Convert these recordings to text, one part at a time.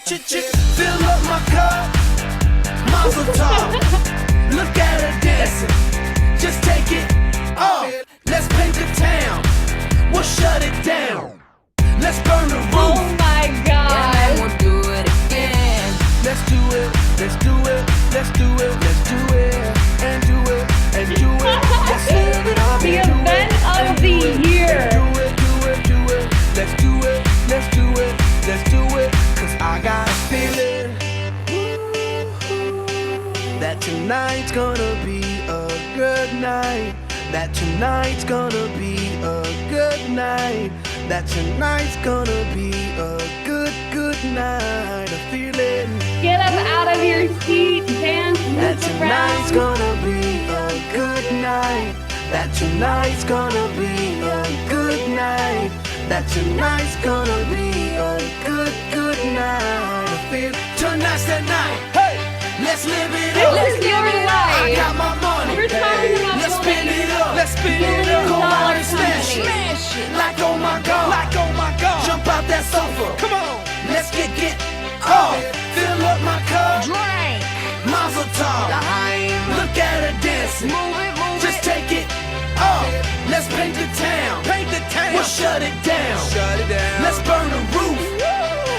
Fill up my cup, Mazel tov. Look at her dancing, just take it off. Let's paint the town, we'll shut it down. Let's burn the roof. Oh my God. And we'll do it again. Let's do it, let's do it, let's do it, let's do it, and do it, and do it. Let's live it up. The event of the year. Do it, do it, do it. Let's do it, let's do it, let's do it. Cause I got a feeling that tonight's gonna be a good night. That tonight's gonna be a good night. That tonight's gonna be a good, good night. A feeling. Get up out of your seat, dance, That move tonight's around. gonna be a good night. That tonight's gonna be a good night. That tonight's gonna be a good, good night. I feel tonight's the night. Hey, let's live it up. This is your I life. got my money. We're talking about Let's spin it up. Let's spin it up. Go out and smash it. Smash it. Like oh my God. Like oh my God. Jump out that sofa. Come on. Let's get off. Fill up my cup. Drink. Mazel tov. Look at her dancing. Move it, move Just take it off. Let's paint the town. Paint the town. We'll shut it down. Shut it down. Let's burn the roof.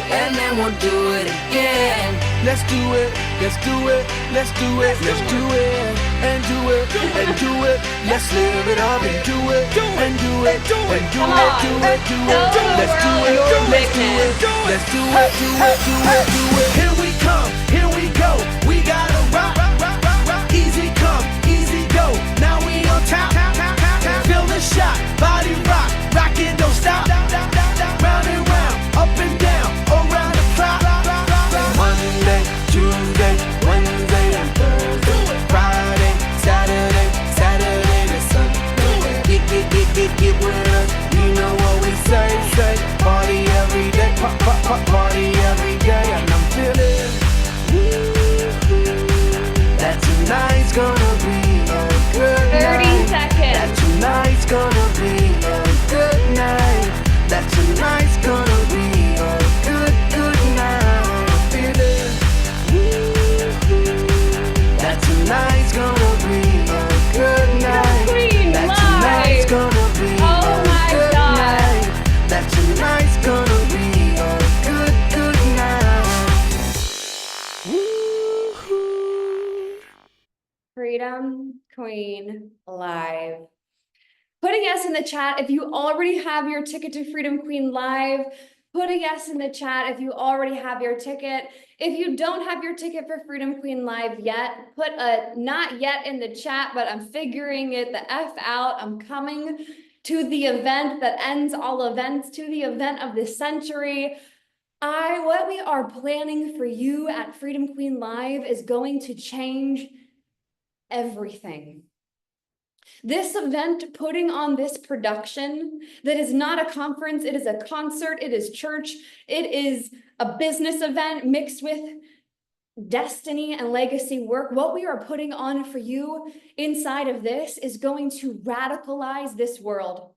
And then we'll do it again. Let's do it, let's do it, let's do it, let's do it, and do it, and do it. Let's live it up and do it, and do it, and do it, do it, do it. Let's do it, let's do it, let's do it, do it, do it, do it. Here we come, here we go. We gotta rock, rock, rock, rock. Easy come, easy go. Now we on top, feel the shot, body rock, rockin' don't stop. Round and round, up and down, around the clock. Monday, Tuesday, Wednesday, and Thursday, Friday, Saturday, Saturday to Sunday. Get with us. You know what we say. Party every day, party every day, and I'm feeling that tonight's gonna be a good 30 night. seconds. That tonight's gonna be a good night. That tonight's gonna be a good, good night. I'm feeling that tonight's gonna be a good night. Queen That live. tonight's gonna be Oh a my good God. night. That tonight's gonna be a good, good night. Woo-hoo. Freedom Queen Live. Put a yes in the chat if you already have your ticket to Freedom Queen Live. Put a yes in the chat if you already have your ticket. If you don't have your ticket for Freedom Queen Live yet, put a not yet in the chat, but I'm figuring it the F out. I'm coming to the event that ends all events, to the event of the century. What we are planning for you at Freedom Queen Live is going to change everything. This event, putting on this production that is not a conference, it is a concert, it is church, it is a business event mixed with destiny and legacy work. What we are putting on for you inside of this is going to radicalize this world.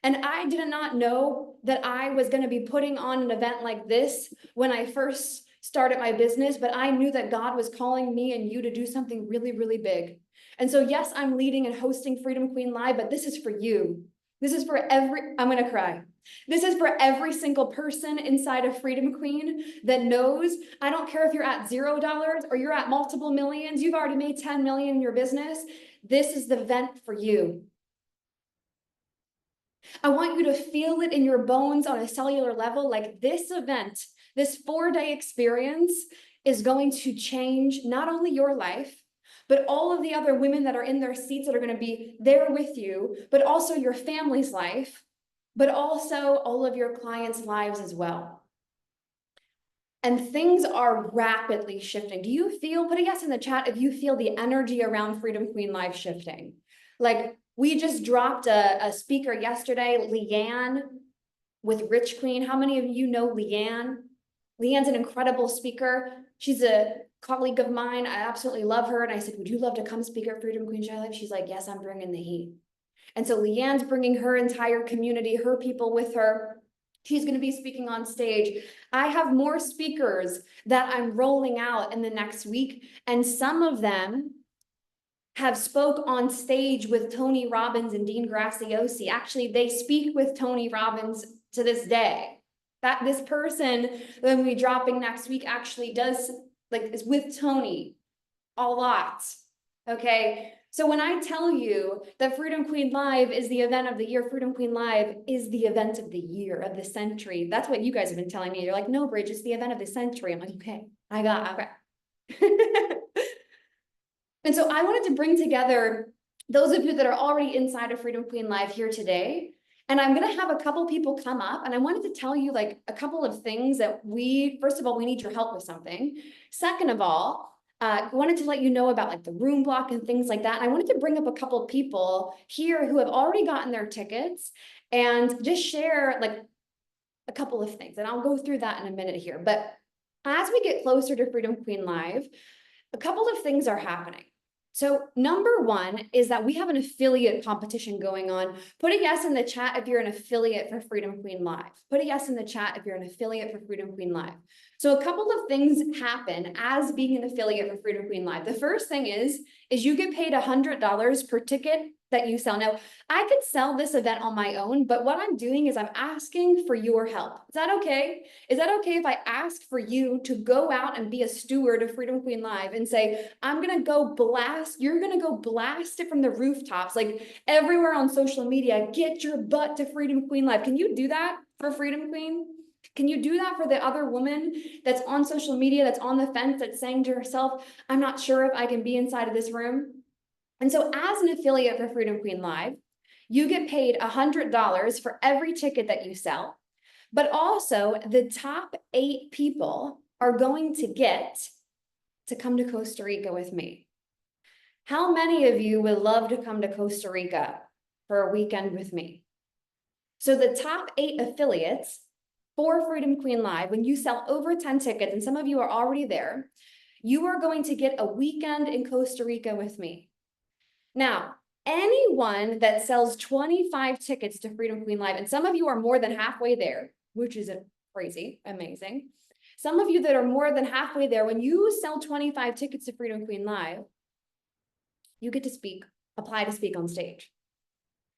And I did not know that I was going to be putting on an event like this when I first started my business, but I knew that God was calling me and you to do something really, really big. And so, yes, I'm leading and hosting Freedom Queen Live, but this is for you. This is for I'm going to cry. This is for every single person inside of Freedom Queen that knows, I don't care if you're at $0 or you're at multiple millions, you've already made 10 million in your business. This is the event for you. I want you to feel it in your bones on a cellular level, like this event, this 4-day experience is going to change not only your life, but all of the other women that are in their seats that are going to be there with you, but also your family's life, but also all of your clients' lives as well. And things are rapidly shifting. Do you feel, put a yes in the chat if you feel the energy around Freedom Queen Live shifting. Like we just dropped a speaker yesterday, Leanne with Rich Queen. How many of you know Leanne? Leanne's an incredible speaker. She's a colleague of mine. I absolutely love her. And I said, would you love to come speak at Freedom Queen Live? She's like, yes, I'm bringing the heat. And so Leanne's bringing her entire community, her people with her. She's going to be speaking on stage. I have more speakers that I'm rolling out in the next week, and some of them have spoke on stage with Tony Robbins and Dean Graziosi. Actually, they speak with Tony Robbins to this day. That this person that we'll be dropping next week actually does, like, is with Tony a lot. Okay. So when I tell you that Freedom Queen Live is the event of the year, Freedom Queen Live is the event of the year, of the century. That's what you guys have been telling me. You're like, no, Bridge, it's the event of the century. I'm like, okay, okay. And so I wanted to bring together those of you that are already inside of Freedom Queen Live here today. And I'm going to have a couple people come up, and I wanted to tell you like a couple of things that first of all, we need your help with something. Second of all, I wanted to let you know about like the room block and things like that. And I wanted to bring up a couple of people here who have already gotten their tickets and just share like a couple of things. And I'll go through that in a minute here. But as we get closer to Freedom Queen Live, a couple of things are happening. So number one is that we have an affiliate competition going on. Put a yes in the chat if you're an affiliate for Freedom Queen Live. Put a yes in the chat if you're an affiliate for Freedom Queen Live. So a couple of things happen as being an affiliate for Freedom Queen Live. The first thing is you get paid $100 per ticket that you sell. Now, I could sell this event on my own, but what I'm doing is I'm asking for your help. Is that okay? Is that okay if I ask for you to go out and be a steward of Freedom Queen Live and say, I'm going to go blast, you're going to go blast it from the rooftops, like everywhere on social media, get your butt to Freedom Queen Live. Can you do that for Freedom Queen? Can you do that for the other woman that's on social media, that's on the fence, that's saying to herself, I'm not sure if I can be inside of this room? And so as an affiliate for Freedom Queen Live, you get paid $100 for every ticket that you sell, but also the top 8 people are going to get to come to Costa Rica with me. How many of you would love to come to Costa Rica for a weekend with me? So the top 8 affiliates for Freedom Queen Live, when you sell over 10 tickets, and some of you are already there, you are going to get a weekend in Costa Rica with me. Now, anyone that sells 25 tickets to Freedom Queen Live, and some of you are more than halfway there, which is crazy, amazing. Some of you that are more than halfway there, when you sell 25 tickets to Freedom Queen Live, you get to apply to speak on stage.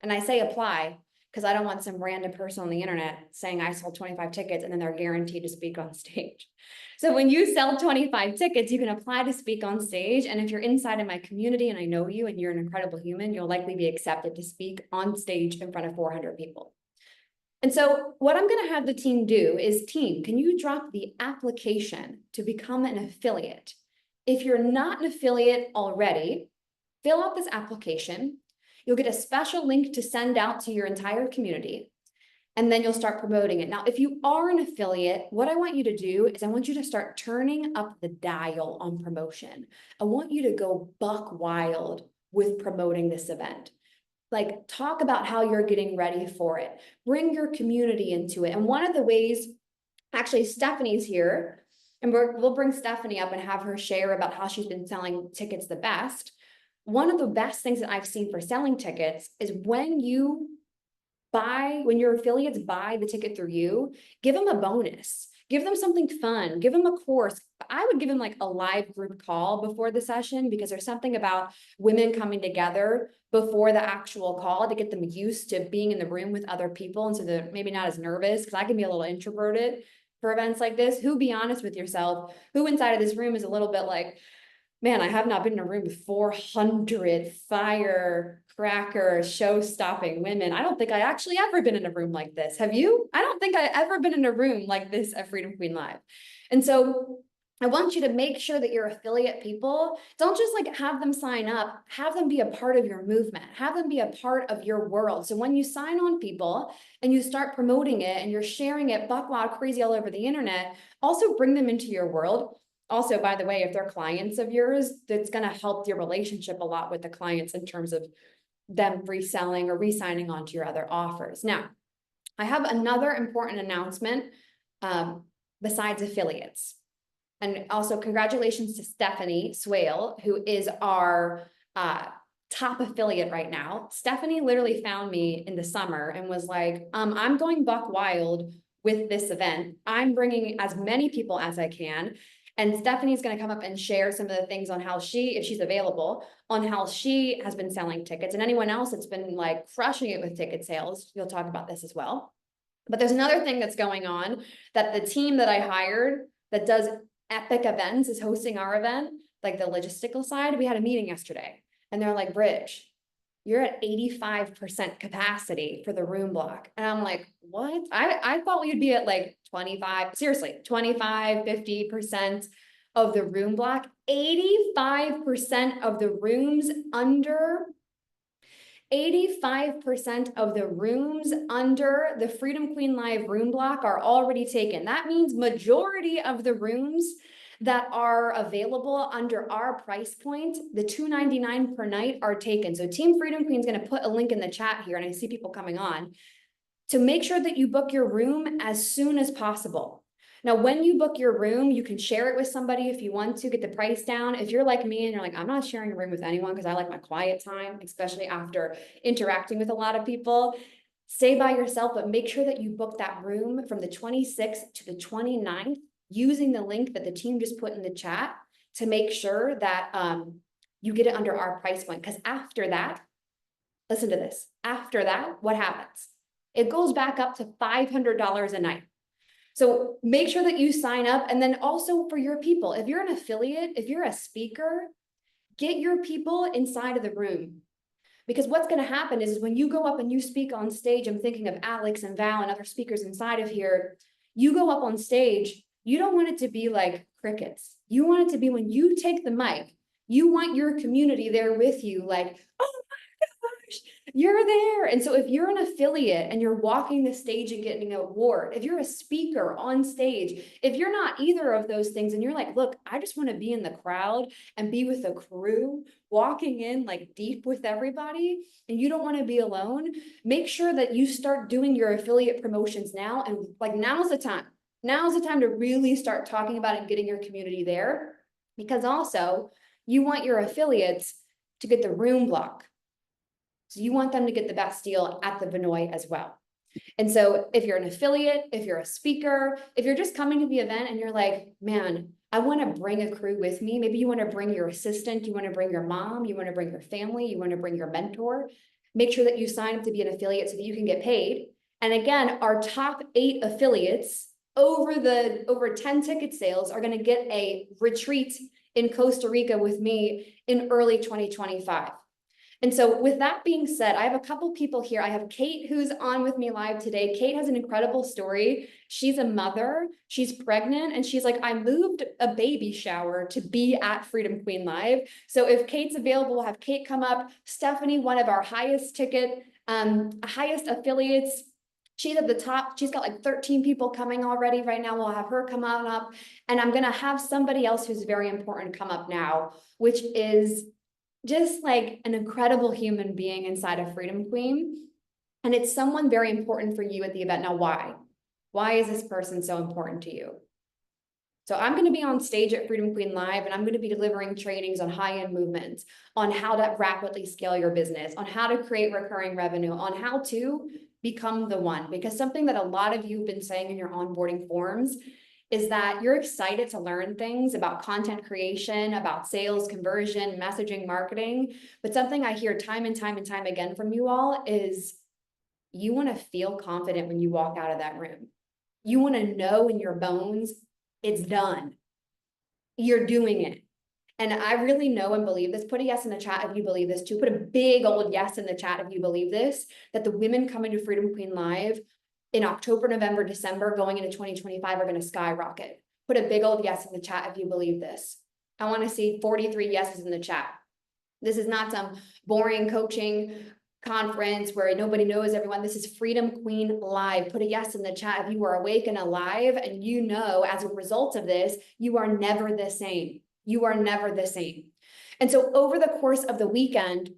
And I say apply because I don't want some random person on the internet saying I sold 25 tickets and then they're guaranteed to speak on stage. So when you sell 25 tickets, you can apply to speak on stage. And if you're inside of my community and I know you and you're an incredible human, you'll likely be accepted to speak on stage in front of 400 people. And so what I'm going to have the team do is, team, can you drop the application to become an affiliate? If you're not an affiliate already, fill out this application. You'll get a special link to send out to your entire community, and then you'll start promoting it. Now, if you are an affiliate, what I want you to do is I want you to start turning up the dial on promotion. I want you to go buck wild with promoting this event. Like, talk about how you're getting ready for it. Bring your community into it. And one of the ways, actually, Stephanie's here, and we'll bring Stephanie up and have her share about how she's been selling tickets the best. One of the best things that I've seen for selling tickets is when your affiliates buy the ticket through you, give them a bonus, give them something fun, give them a course. I would give them like a live group call before the session, because there's something about women coming together before the actual call to get them used to being in the room with other people. And so they're maybe not as nervous, because I can be a little introverted for events like this. Who, be honest with yourself, who inside of this room is a little bit like, man, I have not been in a room with 400 firecracker, show-stopping women. I don't think I actually ever been in a room like this. Have you? I don't think I ever been in a room like this at Freedom Queen Live. And so I want you to make sure that your affiliate people, don't just like have them sign up, have them be a part of your movement, have them be a part of your world. So when you sign on people and you start promoting it and you're sharing it buck wild crazy all over the internet, also bring them into your world. Also, by the way, if they're clients of yours, that's going to help your relationship a lot with the clients in terms of them reselling or re-signing onto your other offers. Now, I have another important announcement besides affiliates. And also congratulations to Stephanie Swale, who is our top affiliate right now. Stephanie literally found me in the summer and was like, I'm going buck wild with this event. I'm bringing as many people as I can. And Stephanie's going to come up and share some of the things on how she, if she's available, on how she has been selling tickets, and anyone else that's been like crushing it with ticket sales. You'll talk about this as well. But there's another thing that's going on, that the team that I hired that does epic events is hosting our event, like the logistical side. We had a meeting yesterday and they're like, Bridge, you're at 85% capacity for the room block. And I'm like, what? I thought we'd be at like 25, seriously, 25, 50% of the room block. 85% of the rooms under 85% of the rooms under the Freedom Queen Live room block are already taken. That means majority of the rooms that are available under our price point, the $299 per night, are taken. So Team Freedom Queen is going to put a link in the chat here, and I see people coming on, to make sure that you book your room as soon as possible. Now, when you book your room, you can share it with somebody if you want to get the price down. If you're like me and you're like, I'm not sharing a room with anyone because I like my quiet time, especially after interacting with a lot of people, stay by yourself, but make sure that you book that room from the 26th to the 29th using the link that the team just put in the chat to make sure that you get it under our price point. Because after that, listen to this, after that, what happens? It goes back up to $500 a night. So make sure that you sign up. And then also for your people, if you're an affiliate, if you're a speaker, get your people inside of the room. Because what's going to happen is when you go up and you speak on stage, I'm thinking of Alex and Val and other speakers inside of here, you go up on stage, you don't want it to be like crickets. You want it to be, when you take the mic, you want your community there with you, like, oh my gosh, you're there. And so if you're an affiliate and you're walking the stage and getting an award, if you're a speaker on stage, if you're not either of those things and you're like, look, I just want to be in the crowd and be with the crew, walking in like deep with everybody, and you don't want to be alone, make sure that you start doing your affiliate promotions now. And like, now's the time. Now's the time to really start talking about it and getting your community there, because also you want your affiliates to get the room block. So you want them to get the best deal at the Vinoy as well. And so if you're an affiliate, if you're a speaker, if you're just coming to the event and you're like, man, I want to bring a crew with me. Maybe you want to bring your assistant, you want to bring your mom, you want to bring your family, you want to bring your mentor. Make sure that you sign up to be an affiliate so that you can get paid. And again, our top 8 affiliates over 10 ticket sales are going to get a retreat in Costa Rica with me in early 2025. And so with that being said, I have a couple people here. I have Kate, who's on with me live today. Kate has an incredible story. She's a mother, she's pregnant, and she's like, I moved a baby shower to be at Freedom Queen Live. So if Kate's available, we'll have Kate come up. Stephanie, one of our highest affiliates, she's at the top. She's got like 13 people coming already right now. We'll have her come on up. And I'm going to have somebody else who's very important come up now, which is just like an incredible human being inside of Freedom Queen. And it's someone very important for you at the event. Now, why? Why is this person so important to you? So I'm going to be on stage at Freedom Queen Live, and I'm going to be delivering trainings on high-end movements, on how to rapidly scale your business, on how to create recurring revenue, on how to become the one. Because something that a lot of you have been saying in your onboarding forms is that you're excited to learn things about content creation, about sales, conversion, messaging, marketing. But something I hear time and time and time again from you all is you want to feel confident when you walk out of that room. You want to know in your bones, it's done. You're doing it. And I really know and believe this. Put a yes in the chat if you believe this too. Put a big old yes in the chat if you believe this, that the women coming to Freedom Queen Live in October, November, December, going into 2025 are going to skyrocket. Put a big old yes in the chat if you believe this. I want to see 43 yeses in the chat. This is not some boring coaching conference where nobody knows everyone. This is Freedom Queen Live. Put a yes in the chat if you are awake and alive, and you know as a result of this, you are never the same. You are never the same. And so over the course of the weekend,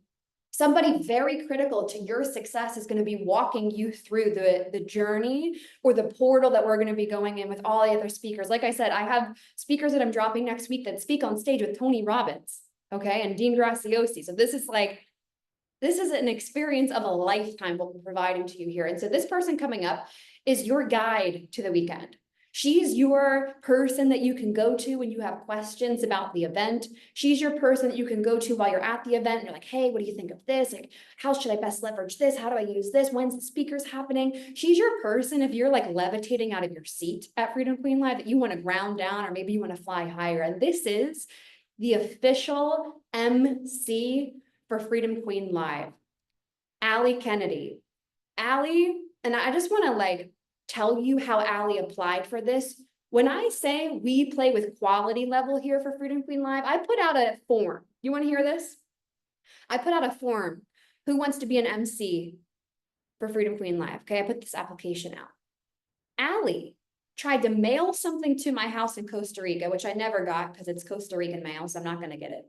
somebody very critical to your success is going to be walking you through the journey or the portal that we're going to be going in with all the other speakers. Like I said, I have speakers that I'm dropping next week that speak on stage with Tony Robbins, okay, and Dean Graciosi. So this is an experience of a lifetime what we're providing to you here. And so this person coming up is your guide to the weekend. She's your person that you can go to when you have questions about the event. She's your person that you can go to while you're at the event. And you're like, hey, what do you think of this? Like, how should I best leverage this? How do I use this? When's the speakers happening? She's your person if you're like levitating out of your seat at Freedom Queen Live that you want to ground down, or maybe you want to fly higher. And this is the official MC for Freedom Queen Live, Allie Kennedy. Allie, and I just want to like tell you how Allie applied for this. When I say we play with quality level here for Freedom Queen Live, I put out a form. You want to hear this? I put out a form. Who wants to be an MC for Freedom Queen Live? Okay, I put this application out. Allie tried to mail something to my house in Costa Rica, which I never got because it's Costa Rican mail, so I'm not going to get it.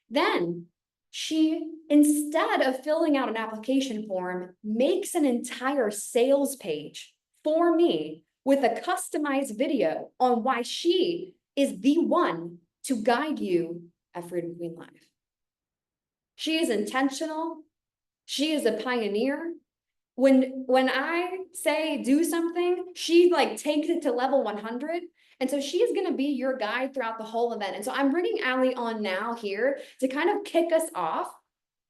Then she, instead of filling out an application form, makes an entire sales page for me with a customized video on why she is the one to guide you at Freedom Queen Live. She is intentional. She is a pioneer. When I say do something, she like takes it to level 100. And so she's going to be your guide throughout the whole event. And so I'm bringing Allie on now here to kind of kick us off.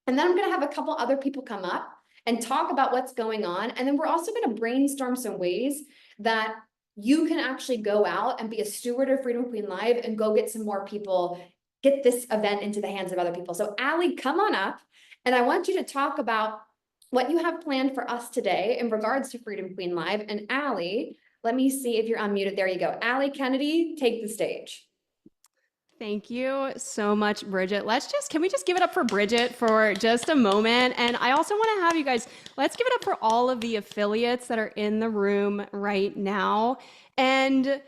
And then I'm going to have a couple other people come up and talk about what's going on. And then we're also going to brainstorm some ways that you can actually go out and be a steward of Freedom Queen Live and go get some more people, get this event into the hands of other people. So Allie, come on up. And I want you to talk about what you have planned for us today in regards to Freedom Queen Live. And Allie, let me see if you're unmuted. There you go. Allie Kennedy, take the stage. Thank you so much, Bridget. Can we just give it up for Bridget for just a moment? And I also want to have you guys, let's give it up for all of the affiliates that are in the room right now. And,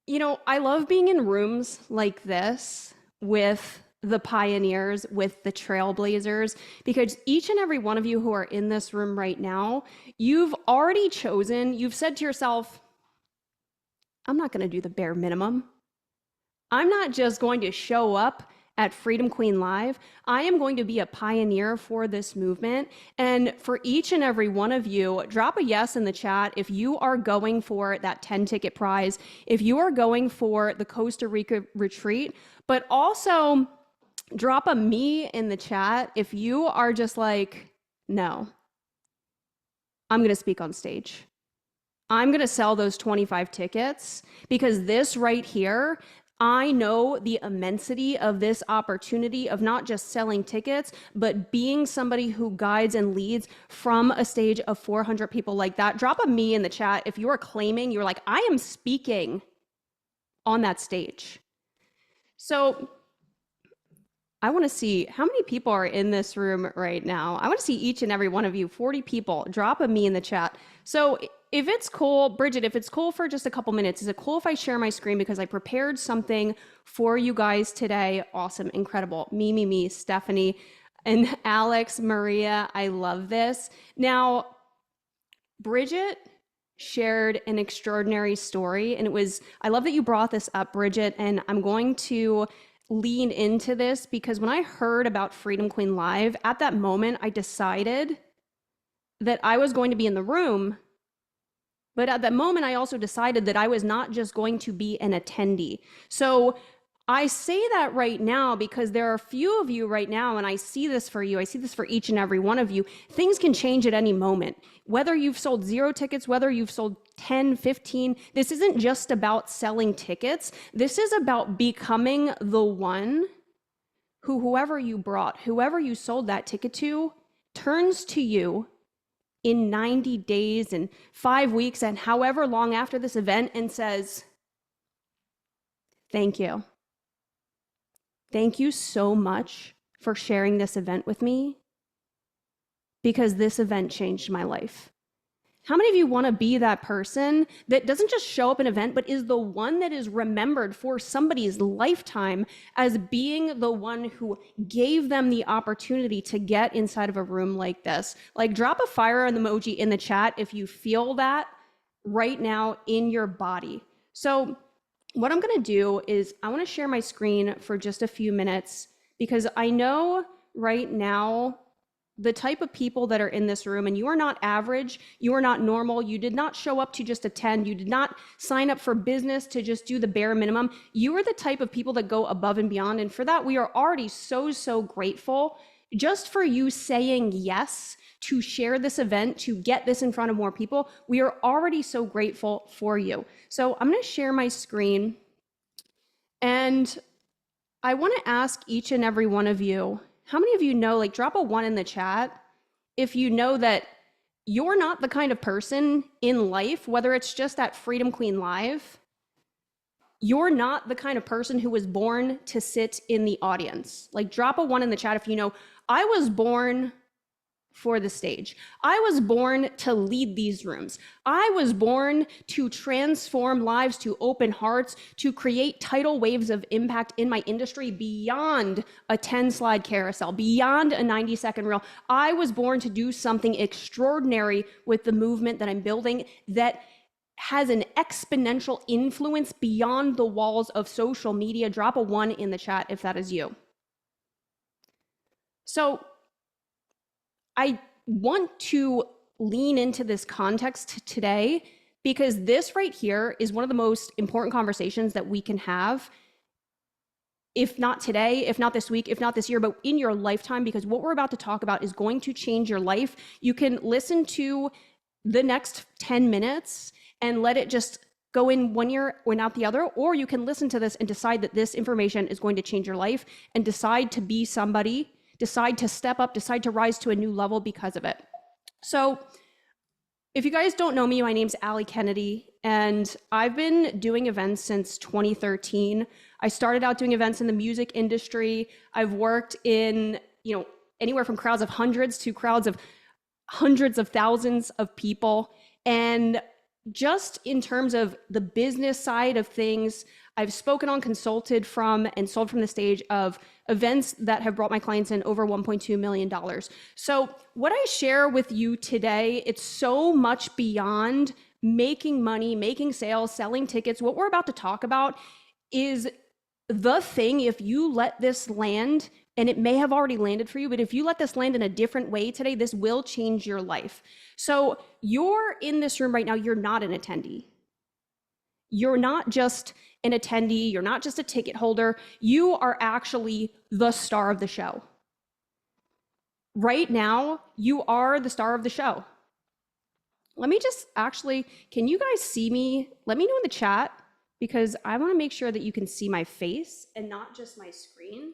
you know, I love being in rooms like this with the pioneers, with the trailblazers, because each and every one of you who are in this room right now, you've already chosen, you've said to yourself, I'm not going to do the bare minimum. I'm not just going to show up at Freedom Queen Live. I am going to be a pioneer for this movement. And for each and every one of you, drop a yes in the chat if you are going for that 10-ticket prize, if you are going for the Costa Rica retreat, but also drop a me in the chat if you are just like, no, I'm going to speak on stage. I'm going to sell those 25 tickets because this right here, I know the immensity of this opportunity of not just selling tickets, but being somebody who guides and leads from a stage of 400 people like that. Drop a me in the chat if you are claiming, you're like, I am speaking on that stage. So I want to see how many people are in this room right now. I want to see each and every one of you, 40 people, drop a me in the chat. So if it's cool, Bridget, if it's cool for just a couple minutes, is it cool if I share my screen because I prepared something for you guys today? Awesome, incredible. Me, Stephanie, and Alex, Maria, I love this. Now, Bridget shared an extraordinary story, and I love that you brought this up, Bridget, and I'm going to lean into this because when I heard about Freedom Queen Live, at that moment, I decided that I was going to be in the room. But at that moment, I also decided that I was not just going to be an attendee. So I say that right now because there are a few of you right now, and I see this for you, I see this for each and every one of you. Things can change at any moment. Whether you've sold 0 tickets, whether you've sold 10, 15, this isn't just about selling tickets. This is about becoming the one who whoever you brought, whoever you sold that ticket to, turns to you in 90 days and 5 weeks and however long after this event and says, thank you. Thank you so much for sharing this event with me because this event changed my life. How many of you want to be that person that doesn't just show up at an event, but is the one that is remembered for somebody's lifetime as being the one who gave them the opportunity to get inside of a room like this? Like, drop a fire emoji in the chat if you feel that right now in your body. So what I'm going to do is I want to share my screen for just a few minutes because I know right now the type of people that are in this room, and you are not average, you are not normal, you did not show up to just attend, you did not sign up for business to just do the bare minimum. You are the type of people that go above and beyond. And for that, we are already so grateful just for you saying yes to share this event, to get this in front of more people. We are already so grateful for you. So I'm going to share my screen, and I want to ask each and every one of you, how many of you know, like, drop a 1 in the chat if you know that you're not the kind of person in life, whether it's just at Freedom Queen Live, you're not the kind of person who was born to sit in the audience. Like, drop a 1 in the chat if you know, I was born for the stage. I was born to lead these rooms. I was born to transform lives, to open hearts, to create tidal waves of impact in my industry beyond a 10-slide carousel, beyond a 90-second reel. I was born to do something extraordinary with the movement that I'm building that has an exponential influence beyond the walls of social media. Drop a 1 in the chat if that is you. So I want to lean into this context today because this right here is one of the most important conversations that we can have, if not today, if not this week, if not this year, but in your lifetime, because what we're about to talk about is going to change your life. You can listen to the next 10 minutes and let it just go in one ear and out the other, or you can listen to this and decide that this information is going to change your life and decide to be somebody, decide to step up, decide to rise to a new level because of it. So if you guys don't know me, my name's Allie Kennedy, and I've been doing events since 2013. I started out doing events in the music industry. I've worked in, anywhere from crowds of hundreds to crowds of hundreds of thousands of people. And just in terms of the business side of things, I've spoken on, consulted from, and sold from the stage of events that have brought my clients in over $1.2 million. So what I share with you today, it's so much beyond making money, making sales, selling tickets. What we're about to talk about is the thing, if you let this land, and it may have already landed for you, but if you let this land in a different way today, this will change your life. So you're in this room right now, you're not an attendee. You're not just an attendee, you're not just a ticket holder, you are actually the star of the show. Right now, you are the star of the show. Let me just actually, can you guys see me? Let me know in the chat, because I want to make sure that you can see my face and not just my screen.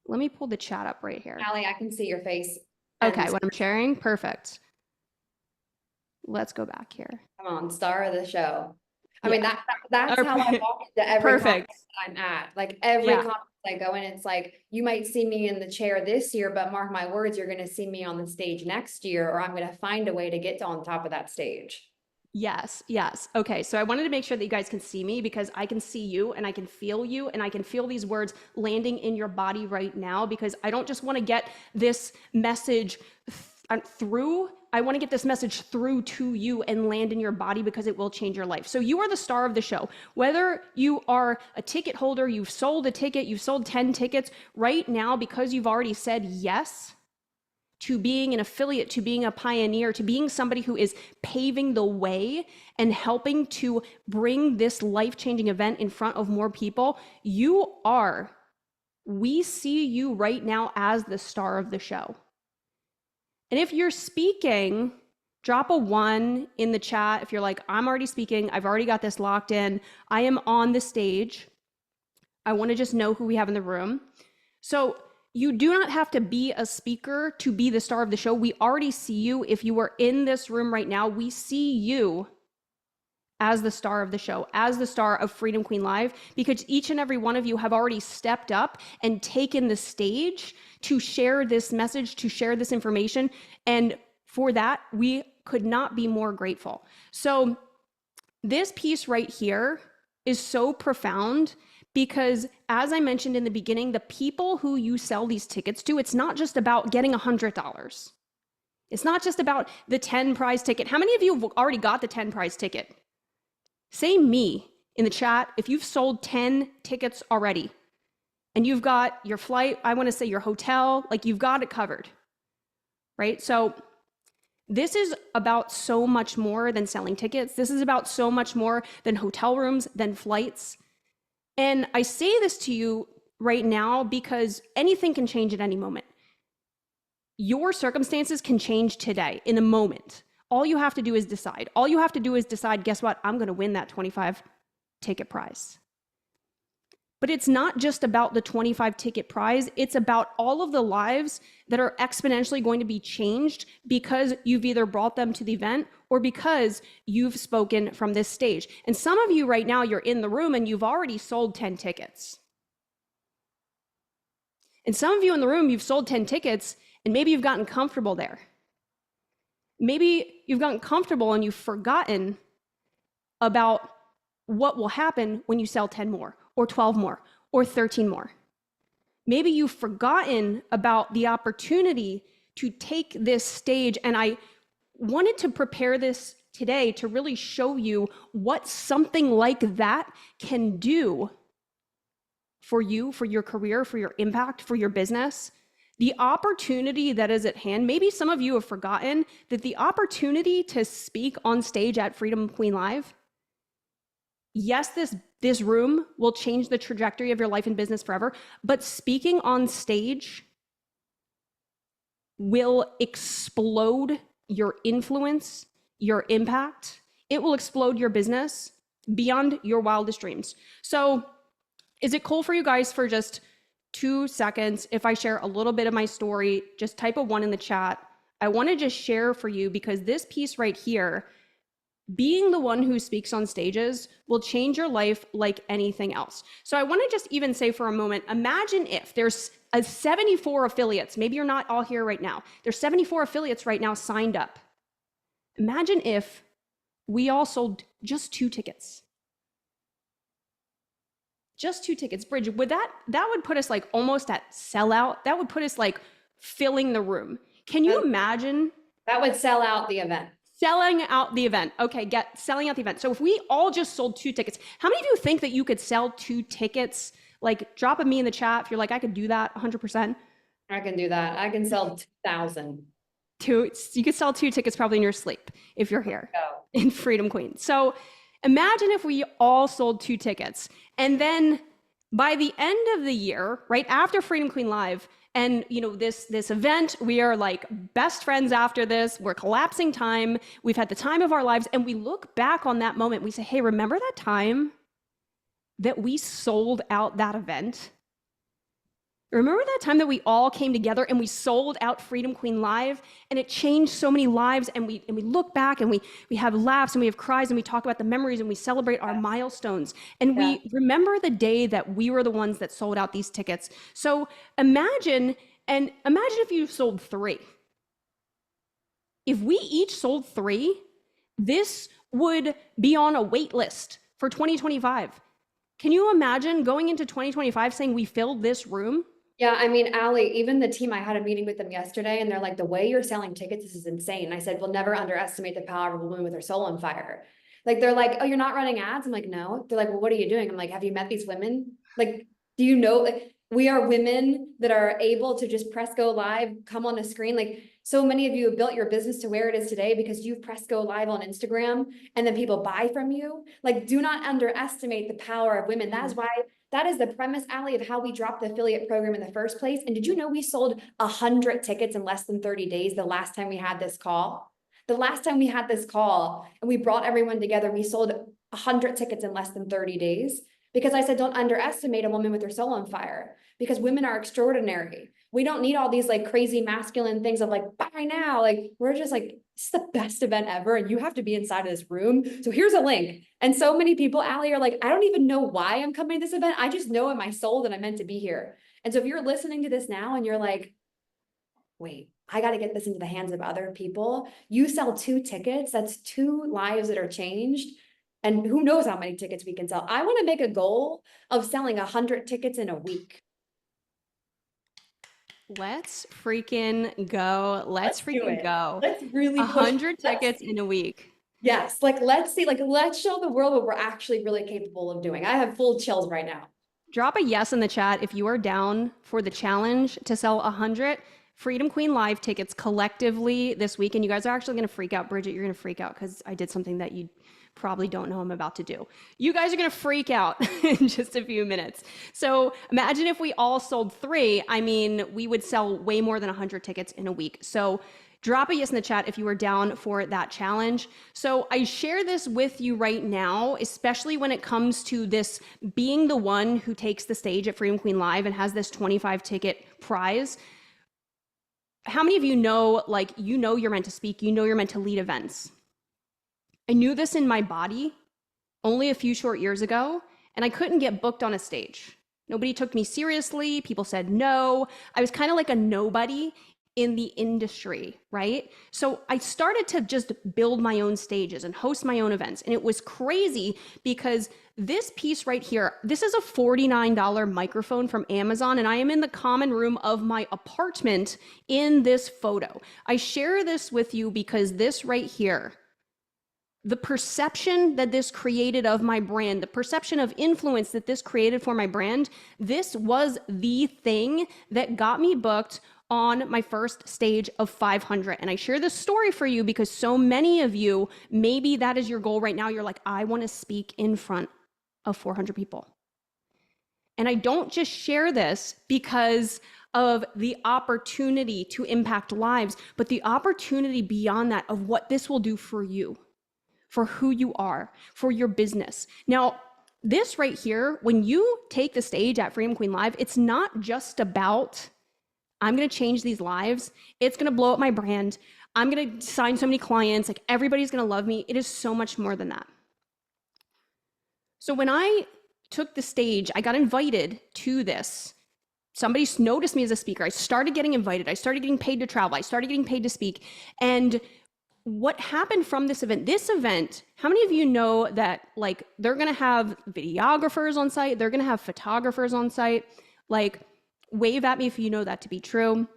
Let me pull the chat up right here. Allie, I can see your face. Okay, what I'm sharing, perfect. Let's go back here. Come on, star of the show. I Yeah. mean, that's how I walk into every Perfect. conference I'm at. Like every Yeah. conference I go in, it's like, you might see me in the chair this year, but mark my words, you're going to see me on the stage next year, or I'm going to find a way to get on top of that stage. Yes, yes. Okay, so I wanted to make sure that you guys can see me, because I can see you and I can feel you and I can feel these words landing in your body right now, because I don't just want to get this message through. I want to get this message through to you and land in your body, because it will change your life. So you are the star of the show. Whether you are a ticket holder, you've sold a ticket, you've sold 10 tickets right now, because you've already said yes to being an affiliate, to being a pioneer, to being somebody who is paving the way and helping to bring this life-changing event in front of more people. We see you right now as the star of the show. And if you're speaking, drop a 1 in the chat. If you're like, I'm already speaking, I've already got this locked in, I am on the stage. I want to just know who we have in the room. So you do not have to be a speaker to be the star of the show. We already see you. If you are in this room right now, we see you as the star of the show, as the star of Freedom Queen Live, because each and every one of you have already stepped up and taken the stage to share this message, to share this information. And for that, we could not be more grateful. So this piece right here is so profound, because as I mentioned in the beginning, the people who you sell these tickets to, it's not just about getting $100. It's not just about the 10 prize ticket. How many of you have already got the 10 prize ticket? Say me in the chat if you've sold 10 tickets already and you've got your flight, I want to say your hotel, like you've got it covered. right? So this is about so much more than selling tickets. This is about so much more than hotel rooms, than flights. And I say this to you right now because anything can change at any moment. Your circumstances can change today in a moment. All you have to do is decide. All you have to do is decide, guess what? I'm going to win that 25 ticket prize. But it's not just about the 25 ticket prize. It's about all of the lives that are exponentially going to be changed because you've either brought them to the event or because you've spoken from this stage. And some of you right now, you're in the room and you've already sold 10 tickets. And some of you in the room, you've sold 10 tickets and maybe you've gotten comfortable there. Maybe you've gotten comfortable and you've forgotten about what will happen when you sell 10 more or 12 more or 13 more. Maybe you've forgotten about the opportunity to take this stage. And I wanted to prepare this today to really show you what something like that can do for you, for your career, for your impact, for your business. The opportunity that is at hand, maybe some of you have forgotten that the opportunity to speak on stage at Freedom Queen Live, yes, this room will change the trajectory of your life and business forever, but speaking on stage will explode your influence, your impact. It will explode your business beyond your wildest dreams. So is it cool for you guys for just 2 seconds if I share a little bit of my story? Just type a 1 in the chat. I want to just share for you because this piece right here, being the one who speaks on stages, will change your life like anything else. So I want to just even say for a moment, imagine if there's 74 affiliates, maybe you're not all here right now. There's 74 affiliates right now signed up. Imagine if we all sold just 2 tickets. Just 2 tickets. Bridget, that would put us like almost at sellout. That would put us like filling the room. Can you imagine? That would sell out the event. Selling out the event. Okay, selling out the event. So if we all just sold 2 tickets, how many of you think that you could sell 2 tickets? Like drop a me in the chat if you're like, I could do that 100%. I can do that. I can sell 2,000. You could sell 2 tickets probably in your sleep if you're here Go. in Freedom Queen. So imagine if we all sold 2 tickets. And then by the end of the year, right after Freedom Queen Live, and this event, we are like best friends after this, we're collapsing time, we've had the time of our lives, and we look back on that moment, we say, hey, remember that time that we sold out that event? Remember that time that we all came together and we sold out Freedom Queen Live, and it changed so many lives, and we look back and we have laughs and we have cries and we talk about the memories and we celebrate our milestones, and we remember the day that we were the ones that sold out these tickets. So imagine if you sold 3. If we each sold 3, this would be on a wait list for 2025. Can you imagine going into 2025 saying we filled this room? Yeah, I mean, Allie, even the team, I had a meeting with them yesterday and they're like, the way you're selling tickets, this is insane. I said, we'll never underestimate the power of a woman with her soul on fire. Like, they're like, oh, you're not running ads? I'm like, no. They're like, well, what are you doing? I'm like, have you met these women? Like, do you know, like, we are women that are able to just press go live, come on a screen. Like, so many of you have built your business to where it is today because you've pressed go live on Instagram and then people buy from you. Like, do not underestimate the power of women. That is why, that is the premise, Allie, of how we dropped the affiliate program in the first place. And did you know we sold 100 tickets in less than 30 days the last time we had this call? The last time we had this call and we brought everyone together, we sold 100 tickets in less than 30 days. Because I said, don't underestimate a woman with her soul on fire, because women are extraordinary. We don't need all these like crazy masculine things of like, buy now. Like, we're just like, it's the best event ever. And you have to be inside of this room. So here's a link. And so many people, Allie, are like, I don't even know why I'm coming to this event. I just know in my soul that I'm meant to be here. And so if you're listening to this now and you're like, wait, I got to get this into the hands of other people. You sell 2 tickets. That's 2 lives that are changed. And who knows how many tickets we can sell. I want to make a goal of selling 100 tickets in a week. Let's freaking go. Let's freaking go. Let's really 100 tickets in a week. Yes. Like, let's see, like, let's show the world what we're actually really capable of doing. I have full chills right now. Drop a yes in the chat if you are down for the challenge to sell 100. Freedom Queen Live tickets collectively this week. And you guys are actually going to freak out. Bridget, you're going to freak out because I did something that you probably don't know I'm about to do. You guys are going to freak out in just a few minutes. So imagine if we all sold 3. I mean, we would sell way more than 100 tickets in a week. So drop a yes in the chat if you are down for that challenge. So I share this with you right now, especially when it comes to this being the one who takes the stage at Freedom Queen Live and has this 25 ticket prize. How many of you know, like, you know you're meant to speak, you know you're meant to lead events? I knew this in my body only a few short years ago, and I couldn't get booked on a stage. Nobody took me seriously. People said no. I was kind of like a nobody in the industry, right? So I started to just build my own stages and host my own events. And it was crazy because this piece right here, this is a $49 microphone from Amazon, and I am in the common room of my apartment in this photo. I share this with you because this right here, the perception that this created of my brand, the perception of influence that this created for my brand, this was the thing that got me booked on my first stage of 500. And I share this story for you because so many of you, maybe that is your goal right now. You're like, I want to speak in front of 400 people. And I don't just share this because of the opportunity to impact lives, but the opportunity beyond that of what this will do for you, for who you are, for your business. Now, this right here, when you take the stage at Freedom Queen Live, it's not just about, I'm going to change these lives. It's going to blow up my brand. I'm going to sign so many clients. Like, everybody's going to love me. It is so much more than that. So when I took the stage, I got invited to this. Somebody noticed me as a speaker. I started getting invited. I started getting paid to travel. I started getting paid to speak. And what happened from this event, how many of you know that, like, they're going to have videographers on site, they're going to have photographers on site? Like, wave at me if you know that to be true.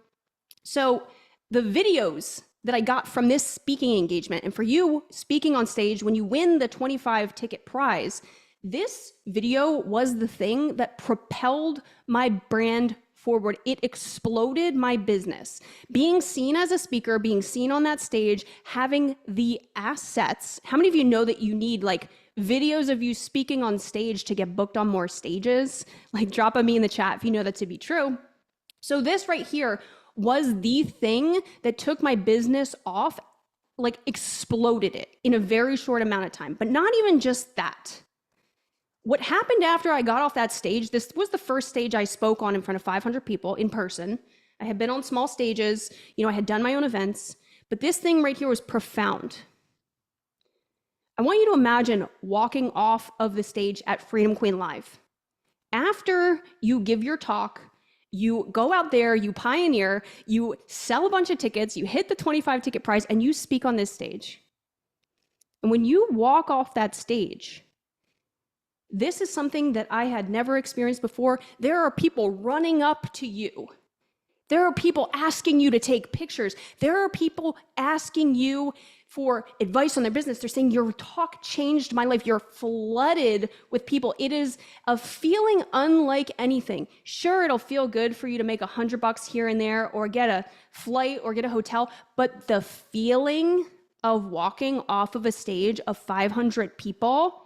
So the videos that I got from this speaking engagement, and for you speaking on stage when you win the 25 ticket prize, this video was the thing that propelled my brand forward. It exploded my business. Being seen as a speaker, being seen on that stage, having the assets. How many of you know that you need, like, videos of you speaking on stage to get booked on more stages? Like, drop a me in the chat if you know that to be true. So this right here was the thing that took my business off, like, exploded it in a very short amount of time. But not even just that. What happened after I got off that stage, this was the first stage I spoke on in front of 500 people in person. I had been on small stages, I had done my own events, but this thing right here was profound. I want you to imagine walking off of the stage at Freedom Queen Live. After you give your talk, you go out there, you pioneer, you sell a bunch of tickets, you hit the 25 ticket prize, and you speak on this stage. And when you walk off that stage, this is something that I had never experienced before. There are people running up to you. There are people asking you to take pictures. There are people asking you for advice on their business. They're saying, your talk changed my life. You're flooded with people. It is a feeling unlike anything. Sure, it'll feel good for you to make $100 here and there, or get a flight or get a hotel, but the feeling of walking off of a stage of 500 people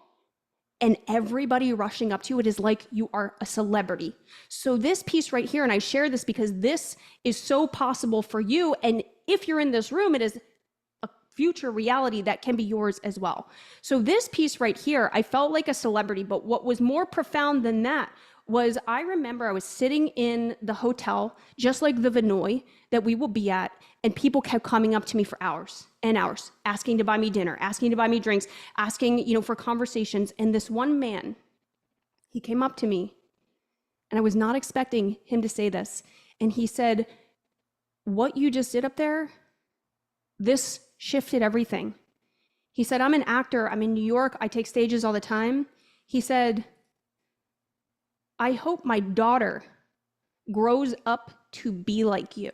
and everybody rushing up to you, it is like you are a celebrity. So this piece right here, and I share this because this is so possible for you. And if you're in this room, it is a future reality that can be yours as well. So this piece right here, I felt like a celebrity, but what was more profound than that was, I remember I was sitting in the hotel, just like the Vinoy that we will be at, and people kept coming up to me for hours and hours, asking to buy me dinner, asking to buy me drinks, asking, for conversations. And this one man, he came up to me, and I was not expecting him to say this. And he said, what you just did up there, this shifted everything. He said, I'm an actor. I'm in New York. I take stages all the time. He said, I hope my daughter grows up to be like you.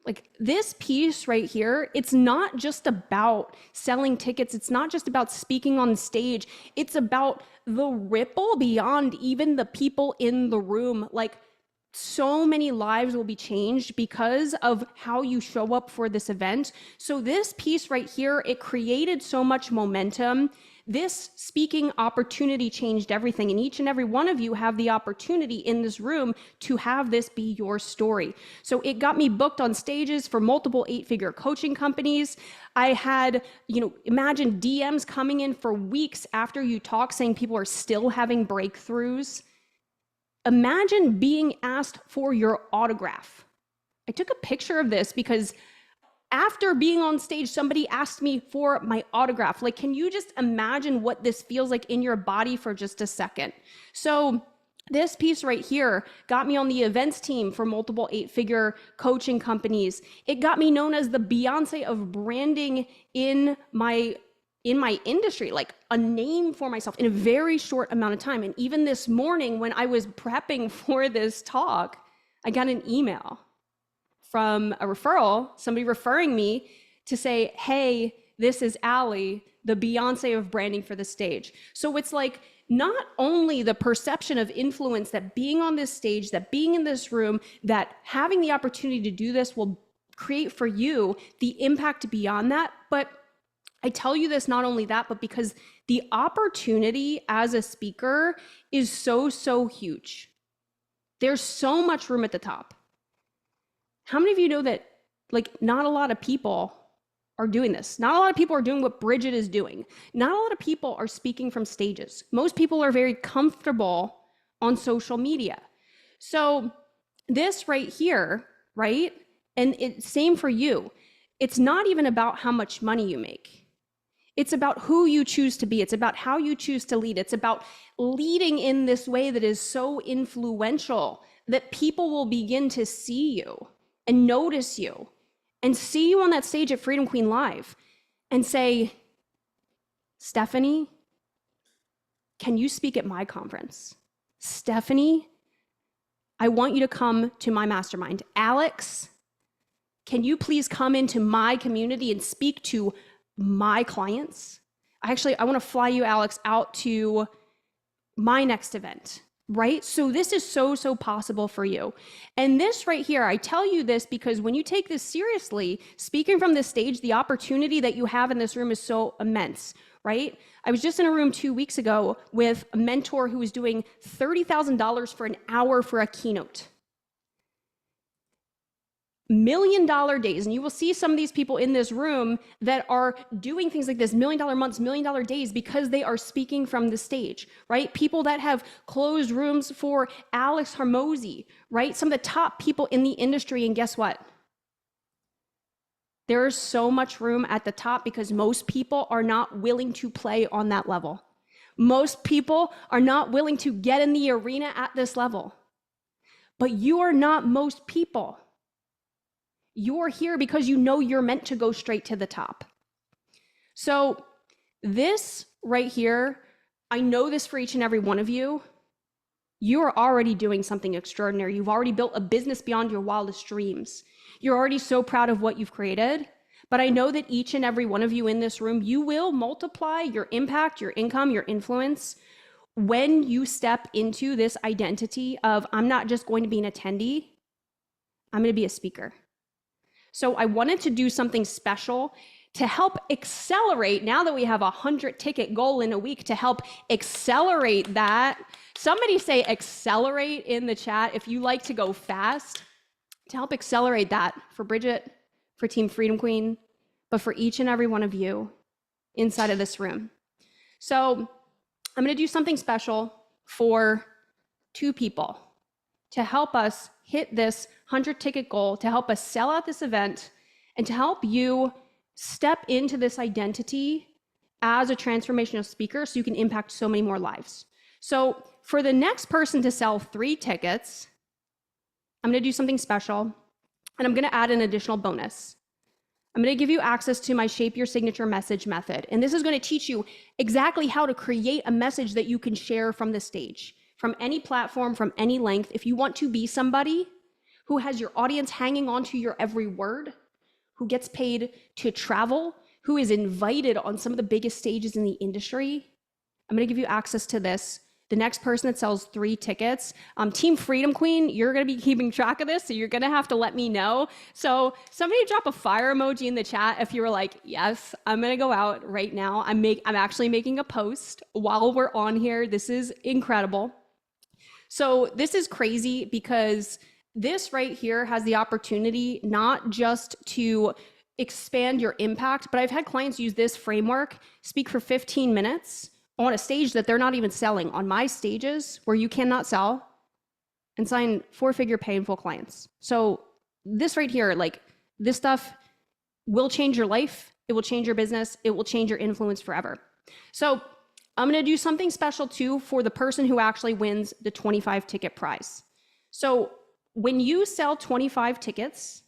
Like, this piece right here, it's not just about selling tickets. It's not just about speaking on stage. It's about the ripple beyond even the people in the room. Like, so many lives will be changed because of how you show up for this event. So this piece right here, it created so much momentum. This speaking opportunity changed everything, and each and every one of you have the opportunity in this room to have this be your story. So it got me booked on stages for multiple 8-figure coaching companies. I had, imagine DMs coming in for weeks after you talk saying people are still having breakthroughs. Imagine being asked for your autograph. I took a picture of this because after being on stage, somebody asked me for my autograph. Like, can you just imagine what this feels like in your body for just a second? So this piece right here got me on the events team for multiple 8-figure coaching companies. It got me known as the Beyonce of branding in my industry, like a name for myself in a very short amount of time. And even this morning when I was prepping for this talk, I got an email from a referral, somebody referring me to say, hey, this is Allie, the Beyonce of branding for the stage. So it's like not only the perception of influence that being on this stage, that being in this room, that having the opportunity to do this will create for you the impact beyond that, but I tell you this not only that, but because the opportunity as a speaker is so huge. There's so much room at the top. How many of you know that not a lot of people are doing this? Not a lot of people are doing what Bridget is doing. Not a lot of people are speaking from stages. Most people are very comfortable on social media. So this right here, right? And it's same for you. It's not even about how much money you make. It's about who you choose to be. It's about how you choose to lead. It's about leading in this way that is so influential that people will begin to see you and notice you and see you on that stage at Freedom Queen Live and say, Stephanie, can you speak at my conference? Stephanie, I want you to come to my mastermind. Alex, can you please come into my community and speak to my clients? I want to fly you, Alex, out to my next event, right? So this is so possible for you. And this right here, I tell you this because when you take this seriously, speaking from this stage, the opportunity that you have in this room is so immense, right? I was just in a room 2 weeks ago with a mentor who was doing $30,000 for an hour for a keynote. $1 million days, and you will see some of these people in this room that are doing things like this, $1 million months, $1 million days, because they are speaking from the stage, right? People that have closed rooms for Alex Hormozi, right? Some of the top people in the industry, and guess what? There is so much room at the top because most people are not willing to play on that level. Most people are not willing to get in the arena at this level. But you are not most people. You're here because you know you're meant to go straight to the top. So this right here, I know this for each and every one of you. You are already doing something extraordinary. You've already built a business beyond your wildest dreams. You're already so proud of what you've created. But I know that each and every one of you in this room, you will multiply your impact, your income, your influence when you step into this identity of, I'm not just going to be an attendee, I'm going to be a speaker. So I wanted to do something special to help accelerate, now that we have a 100 ticket goal in a week, to help accelerate that. Somebody say accelerate in the chat if you like to go fast, to help accelerate that for Bridget, for Team Freedom Queen, but for each and every one of you inside of this room. So I'm going to do something special for 2 people to help us hit this 100 ticket goal, to help us sell out this event, and to help you step into this identity as a transformational speaker so you can impact so many more lives. So for the next person to sell 3 tickets, I'm going to do something special, and I'm going to add an additional bonus. I'm going to give you access to my Shape Your Signature Message method. And this is going to teach you exactly how to create a message that you can share from the stage, from any platform, from any length. If you want to be somebody who has your audience hanging on to your every word, who gets paid to travel, who is invited on some of the biggest stages in the industry, I'm going to give you access to this the next person that sells 3 tickets. Team Freedom Queen, you're going to be keeping track of this, so you're going to have to let me know. So somebody drop a fire emoji in the chat if you were like, yes, I'm going to go out right now. I'm actually making a post while we're on here. This is incredible. So this is crazy because this right here has the opportunity not just to expand your impact, but I've had clients use this framework, speak for 15 minutes on a stage that they're not even selling, on my stages where you cannot sell, and sign 4-figure painful clients. So this right here, like this stuff will change your life. It will change your business. It will change your influence forever. So I'm going to do something special too for the person who actually wins the 25 ticket prize. So when you sell 25 tickets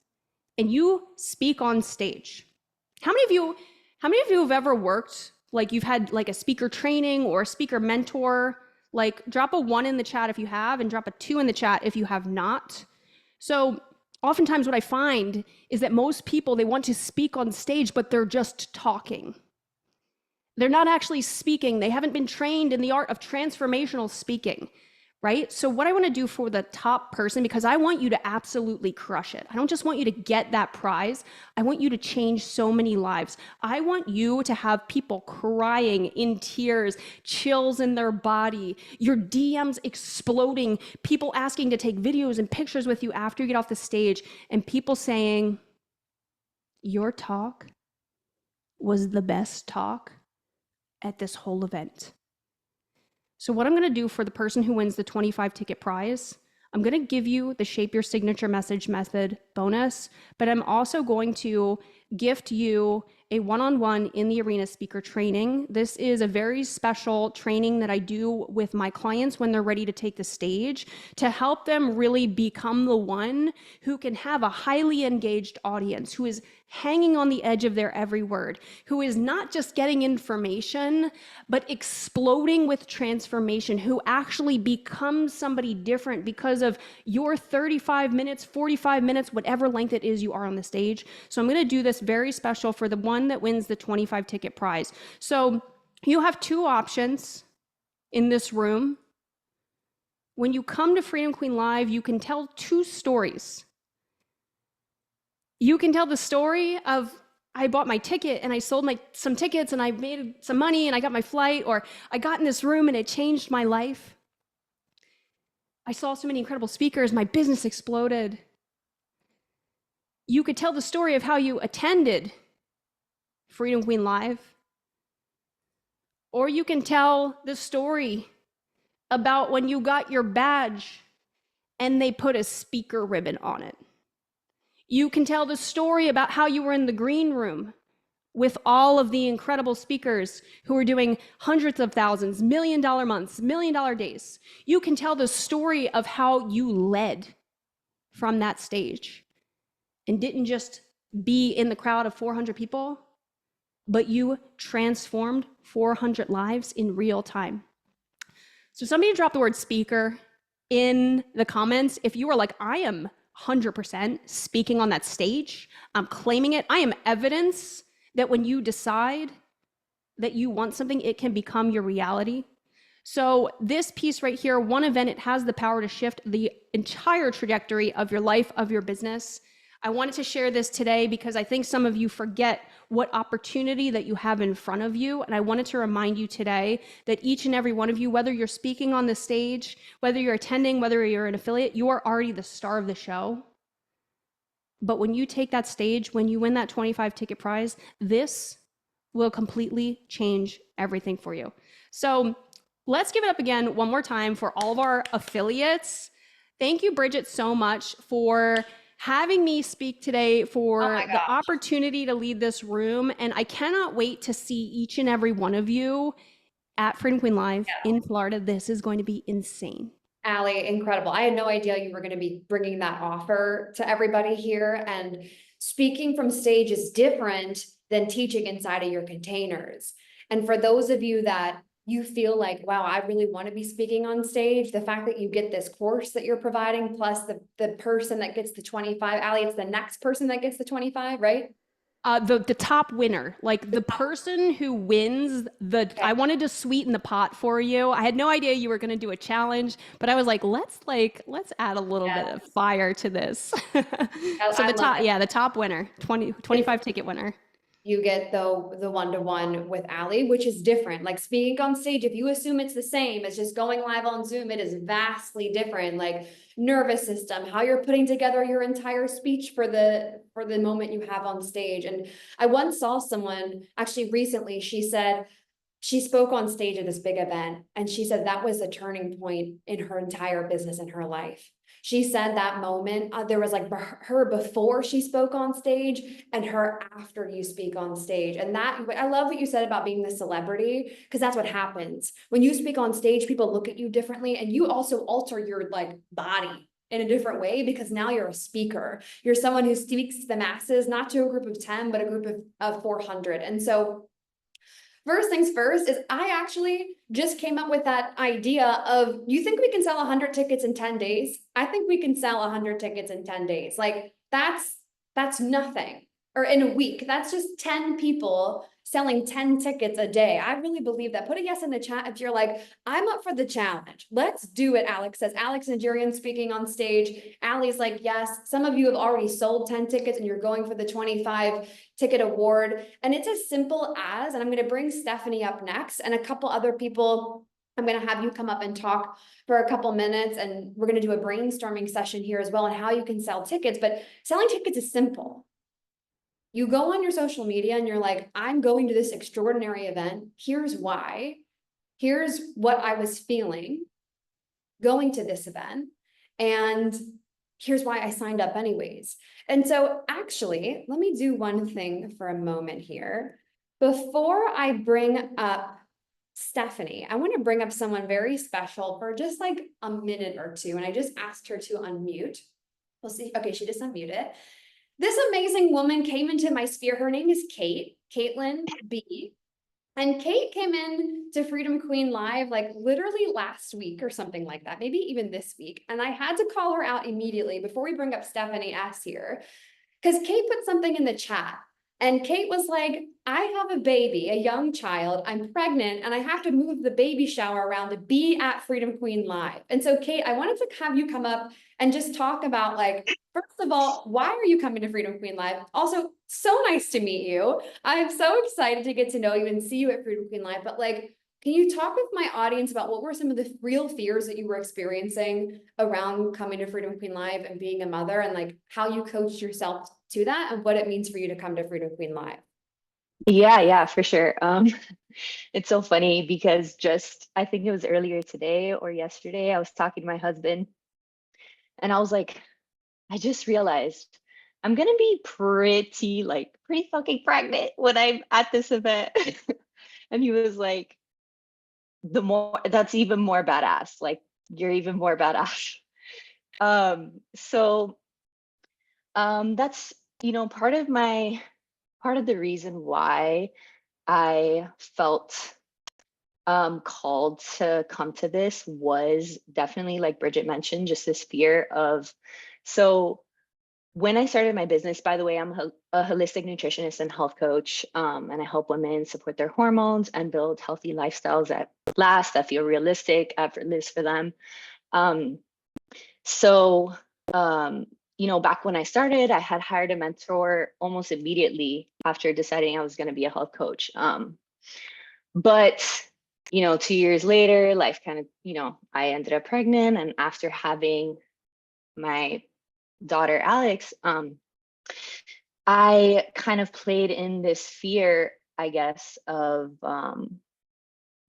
and you speak on stage, how many of you have ever worked, like you've had like a speaker training or a speaker mentor? Like drop a 1 in the chat if you have, and drop a 2 in the chat if you have not. So oftentimes what I find is that most people, they want to speak on stage, but they're just talking. They're not actually speaking. They haven't been trained in the art of transformational speaking, right? So what I want to do for the top person, because I want you to absolutely crush it. I don't just want you to get that prize. I want you to change so many lives. I want you to have people crying in tears, chills in their body, your DMs exploding, people asking to take videos and pictures with you after you get off the stage, and people saying, your talk was the best talk at this whole event. So what I'm going to do for the person who wins the 25 ticket prize, I'm going to give you the Shape Your Signature Message method bonus, but I'm also going to gift you a one-on-one in the arena speaker training. This is a very special training that I do with my clients when they're ready to take the stage, to help them really become the one who can have a highly engaged audience, who is hanging on the edge of their every word, who is not just getting information, but exploding with transformation, who actually becomes somebody different because of your 35 minutes, 45 minutes, whatever length it is you are on the stage. So I'm going to do this very special for the one that wins the 25 ticket prize. So you have 2 options in this room. When you come to Freedom Queen Live, you can tell 2 stories. You can tell the story of, I bought my ticket and I sold some tickets and I made some money and I got my flight, or I got in this room and it changed my life. I saw so many incredible speakers, my business exploded. You could tell the story of how you attended Freedom Queen Live, or you can tell the story about when you got your badge and they put a speaker ribbon on it. You can tell the story about how you were in the green room with all of the incredible speakers who are doing hundreds of thousands, $1 million months, $1 million days. You can tell the story of how you led from that stage and didn't just be in the crowd of 400 people, but you transformed 400 lives in real time. So somebody drop the word speaker in the comments if you are like, I am 100% speaking on that stage. I'm claiming it. I am evidence that when you decide that you want something, it can become your reality. So this piece right here, one event, it has the power to shift the entire trajectory of your life, of your business. I wanted to share this today because I think some of you forget what opportunity that you have in front of you. And I wanted to remind you today that each and every one of you, whether you're speaking on the stage, whether you're attending, whether you're an affiliate, you are already the star of the show. But when you take that stage, when you win that 25 ticket prize, this will completely change everything for you. So let's give it up again one more time for all of our affiliates. Thank you, Bridget, so much for having me speak today, for the opportunity to lead this room. And I cannot wait to see each and every one of you at Freedom Queen Live in Florida. This is going to be insane. Allie, incredible. I had no idea you were going to be bringing that offer to everybody here. And speaking from stage is different than teaching inside of your containers. And for those of you that you feel like, wow, I really want to be speaking on stage, the fact that you get this course that you're providing, plus the person that gets the 25, Allie, it's the next person that gets the 25, right? The top winner, like the person who wins I wanted to sweeten the pot for you. I had no idea you were going to do a challenge, but I was let's add a little bit of fire to this. So I love it. the top winner, 25 ticket winner. You get the one-to-one with Allie, which is different. Like speaking on stage, if you assume it's the same as just going live on Zoom, it is vastly different. Like nervous system, how you're putting together your entire speech for the moment you have on stage. And I once saw someone actually recently, she said she spoke on stage at this big event, and she said that was a turning point in her entire business in her life. She said that moment, there was like her before she spoke on stage and her after you speak on stage. And that, I love what you said about being the celebrity, because that's what happens. When you speak on stage, people look at you differently, and you also alter your like body in a different way, because now you're a speaker. You're someone who speaks to the masses, not to a group of 10, but a group of 400. And so first things first is I actually just came up with that idea of, you think we can sell 100 tickets in 10 days? I think we can sell 100 tickets in 10 days. Like that's nothing. Or in a week, that's just 10 people selling 10 tickets a day. I really believe that. Put a yes in the chat if you're like, I'm up for the challenge. Let's do it, Alex says. Alex Nigerian speaking on stage. Allie's like, yes. Some of you have already sold 10 tickets and you're going for the 25 ticket award. And it's as simple as, and I'm going to bring Stephanie up next and a couple other people. I'm going to have you come up and talk for a couple minutes, and we're going to do a brainstorming session here as well on how you can sell tickets. But selling tickets is simple. You go on your social media and you're like, I'm going to this extraordinary event. Here's why. Here's what I was feeling going to this event. And here's why I signed up anyways. And so actually, let me do one thing for a moment here. Before I bring up Stephanie, I want to bring up someone very special for just like a minute or two. And I just asked her to unmute. We'll see. Okay, she just unmuted. This amazing woman came into my sphere. Her name is Caitlin B. And Kate came in to Freedom Queen Live like literally last week or something like that, maybe even this week. And I had to call her out immediately before we bring up Stephanie S here, because Kate put something in the chat. And Kate was like, I have a baby, a young child, I'm pregnant, and I have to move the baby shower around to be at Freedom Queen Live. And so Kate, I wanted to have you come up and just talk about, like, first of all, why are you coming to Freedom Queen Live? Also, so nice to meet you. I'm so excited to get to know you and see you at Freedom Queen Live. But like, can you talk with my audience about what were some of the real fears that you were experiencing around coming to Freedom Queen Live and being a mother, and like how you coached yourself to that and what it means for you to come to Freedom Queen Live? Yeah, for sure. It's so funny because I think it was earlier today or yesterday, I was talking to my husband and I was like, I just realized I'm gonna be pretty fucking pregnant when I'm at this event. And he was like, that's even more badass. Like, you're even more badass. So that's, part of the reason why I felt called to come to this was definitely, like Bridget mentioned, just this fear of, so when I started my business, by the way, I'm a holistic nutritionist and health coach, and I help women support their hormones and build healthy lifestyles that last, that feel realistic, effortless for them. Back when I started, I had hired a mentor almost immediately after deciding I was going to be a health coach. But 2 years later, life kind of, I ended up pregnant, and after having my daughter Alex, I kind of played in this fear, I guess, of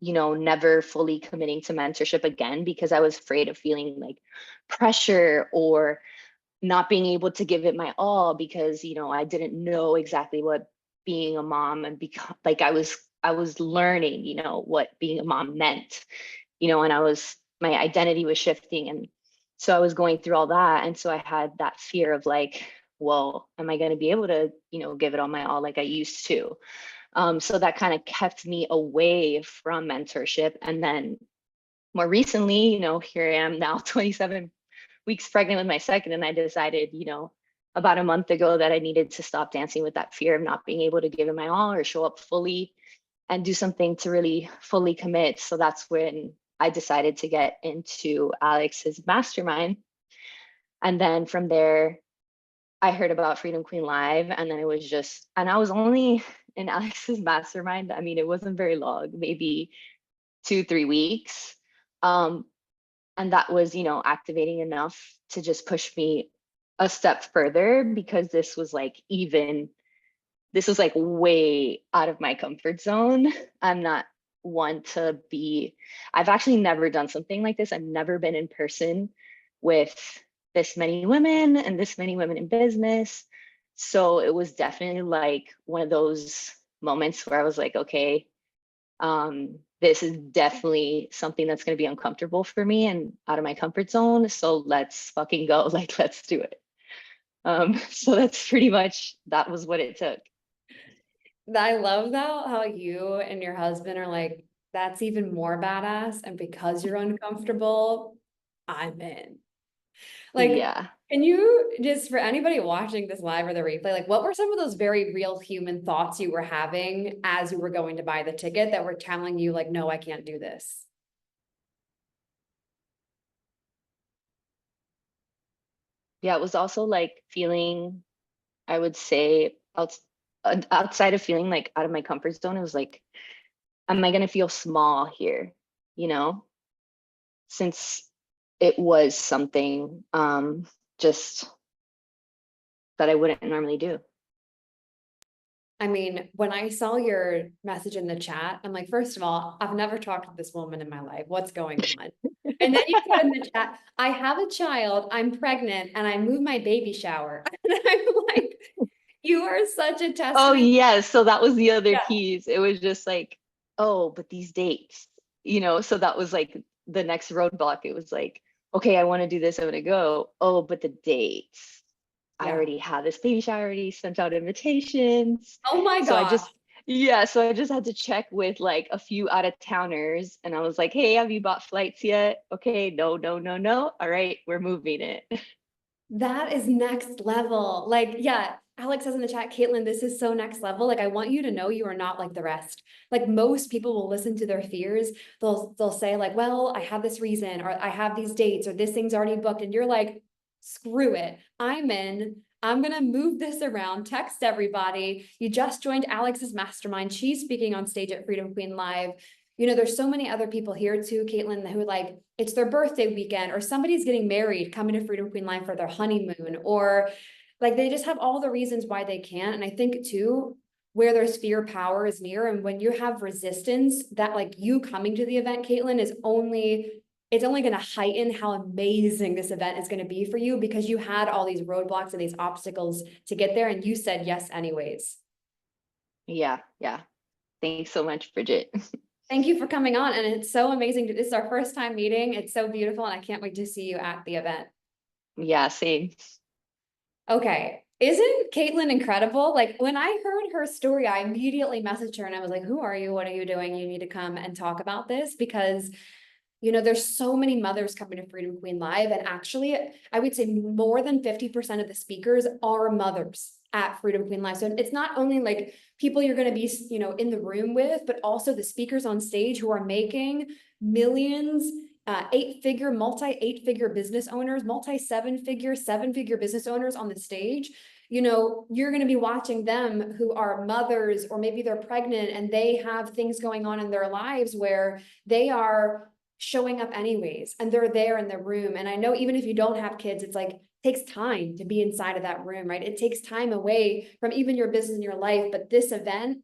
never fully committing to mentorship again, because I was afraid of feeling like pressure or not being able to give it my all, because I didn't know exactly what being a mom and like I was learning what being a mom meant, and my identity was shifting, and so I was going through all that. And so I had that fear of like, well, am I going to be able to, give it all my all like I used to? So that kind of kept me away from mentorship. And then more recently, here I am now 27 weeks pregnant with my second, and I decided, about a month ago that I needed to stop dancing with that fear of not being able to give it my all or show up fully and do something to really fully commit. So that's when I decided to get into Alex's mastermind. And then from there, I heard about Freedom Queen Live, and then it was just, and I was only in Alex's mastermind. I mean, it wasn't very long, maybe 2-3 weeks. And that was, you know, activating enough to just push me a step further, because this was like way out of my comfort zone. I'm not one to be, I've actually never done something like this. I've never been in person with this many women and this many women in business. So it was definitely like one of those moments where I was like, okay, this is definitely something that's going to be uncomfortable for me and out of my comfort zone. So let's fucking go. Like, let's do it. So that's pretty much, that was what it took. I love that, how you and your husband are like, that's even more badass. And because you're uncomfortable, I'm in. Like, Yeah. can you just, for anybody watching this live or the replay, like what were some of those very real human thoughts you were having as you were going to buy the ticket that were telling you like, no, I can't do this? Yeah, it was also like feeling, I would say, outside of feeling like out of my comfort zone, it was like, am I going to feel small here? You know, since it was something just that I wouldn't normally do. I mean, when I saw your message in the chat, I'm like, first of all, I've never talked to this woman in my life. What's going on? And then you put in the chat, I have a child, I'm pregnant, and I moved my baby shower. And I'm like, you are such a testament. Oh, yes. So that was the other Yeah. keys. It was just like, oh, but these dates, you know, so that was like the next roadblock. It was like, okay, I want to do this, I want to go. Oh, but the dates. I Yeah. already had this baby shower, I already sent out invitations. Oh my So I gosh. just, yeah, so I just had to check with like a few out of towners, and I was like, hey, have you bought flights yet? Okay, no, no, no, no. All right, we're moving it. That is next level. Like, yeah, Alex says in the chat, Caitlin, this is so next level. Like, I want you to know you are not like the rest. Like most people will listen to their fears. They'll say like, well, I have this reason, or I have these dates, or this thing's already booked. And you're like, screw it. I'm in. I'm going to move this around, text everybody. You just joined Alex's mastermind. She's speaking on stage at Freedom Queen Live. You know, there's so many other people here too, Caitlin, who like, it's their birthday weekend, or somebody's getting married, coming to Freedom Queen Live for their honeymoon, or like they just have all the reasons why they can't. And I think too, where there's fear, power is near. And when you have resistance, that like you coming to the event, Caitlin, is it's only going to heighten how amazing this event is going to be for you, because you had all these roadblocks and these obstacles to get there, and you said yes anyways. Yeah, yeah. Thanks so much, Bridget. Thank you for coming on. And it's so amazing. This is our first time meeting. It's so beautiful. And I can't wait to see you at the event. Yeah, same. Okay. Isn't Caitlin incredible? Like when I heard her story, I immediately messaged her and I was like, who are you? What are you doing? You need to come and talk about this, because you know, there's so many mothers coming to Freedom Queen Live. And actually, I would say more than 50% of the speakers are mothers at Freedom Queen Live. So it's not only like people you're going to be, you know, in the room with, but also the speakers on stage who are making millions, multi-8-figure business owners, multi-7-figure, 7-figure business owners on the stage. You know, you're going to be watching them who are mothers, or maybe they're pregnant and they have things going on in their lives where they are showing up anyways, and they're there in the room. And I know even if you don't have kids, it's like takes time to be inside of that room, right? It takes time away from even your business and your life. But this event,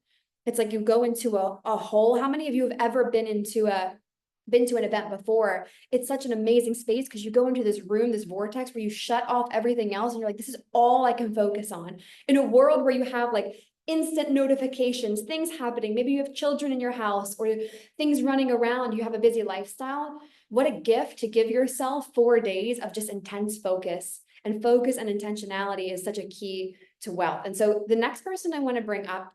it's like you go into a hole. How many of you have ever been to an event before? It's such an amazing space because you go into this room, this vortex where you shut off everything else and you're like, this is all I can focus on. In a world where you have like instant notifications, things happening, maybe you have children in your house or things running around, you have a busy lifestyle. What a gift to give yourself 4 days of just intense focus. And focus and intentionality is such a key to wealth. And so the next person I want to bring up,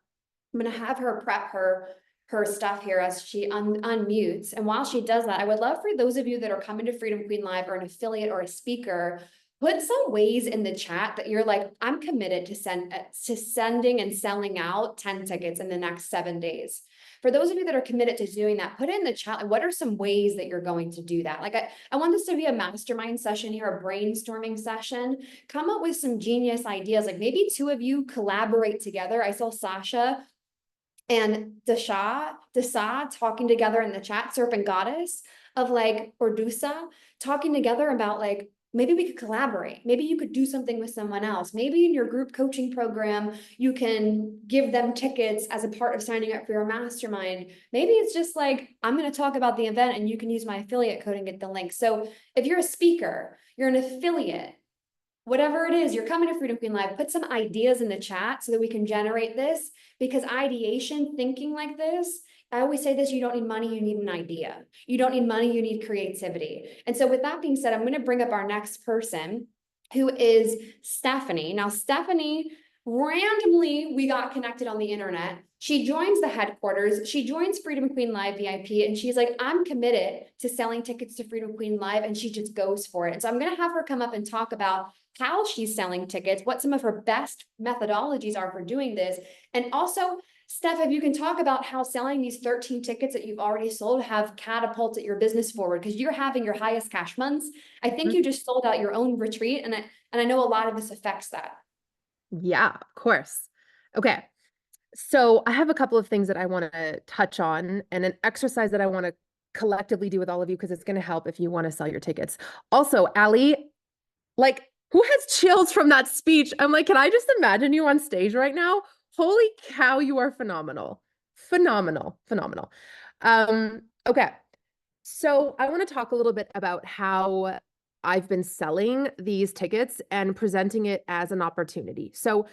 I'm going to have her prep her stuff here as she unmutes. And while she does that, I would love for those of you that are coming to Freedom Queen Live or an affiliate or a speaker, put some ways in the chat that you're like, I'm committed to sending and selling out 10 tickets in the next 7 days. For those of you that are committed to doing that, put it in the chat. Like, what are some ways that you're going to do that? Like, I want this to be a mastermind session here, a brainstorming session. Come up with some genius ideas. Like maybe 2 of you collaborate together. I saw Sasha and Dasa talking together in the chat, Serpent Goddess of like, or Dusa, talking together about like, maybe we could collaborate. Maybe you could do something with someone else. Maybe in your group coaching program, you can give them tickets as a part of signing up for your mastermind. Maybe it's just like, I'm going to talk about the event and you can use my affiliate code and get the link. So if you're a speaker, you're an affiliate, whatever it is, you're coming to Freedom Queen Live, put some ideas in the chat so that we can generate this, because ideation, thinking like this, I always say this, you don't need money, you need an idea. You don't need money, you need creativity. And so with that being said, I'm going to bring up our next person, who is Stephanie. Now, Stephanie, randomly, we got connected on the internet. She joins the headquarters. She joins Freedom Queen Live VIP, and she's like, I'm committed to selling tickets to Freedom Queen Live, and she just goes for it. And so I'm going to have her come up and talk about how she's selling tickets, what some of her best methodologies are for doing this. And also, Steph, if you can talk about how selling these 13 tickets that you've already sold have catapulted your business forward, because you're having your highest cash months. I think you just sold out your own retreat, and I know a lot of this affects that. Yeah, of course. Okay. So I have a couple of things that I want to touch on, and an exercise that I want to collectively do with all of you, because it's going to help if you want to sell your tickets. Also, Allie, like, who has chills from that speech? I'm like, can I just imagine you on stage right now? Holy cow, you are phenomenal. Phenomenal, phenomenal. Okay. So I want to talk a little bit about how I've been selling these tickets and presenting it as an opportunity. So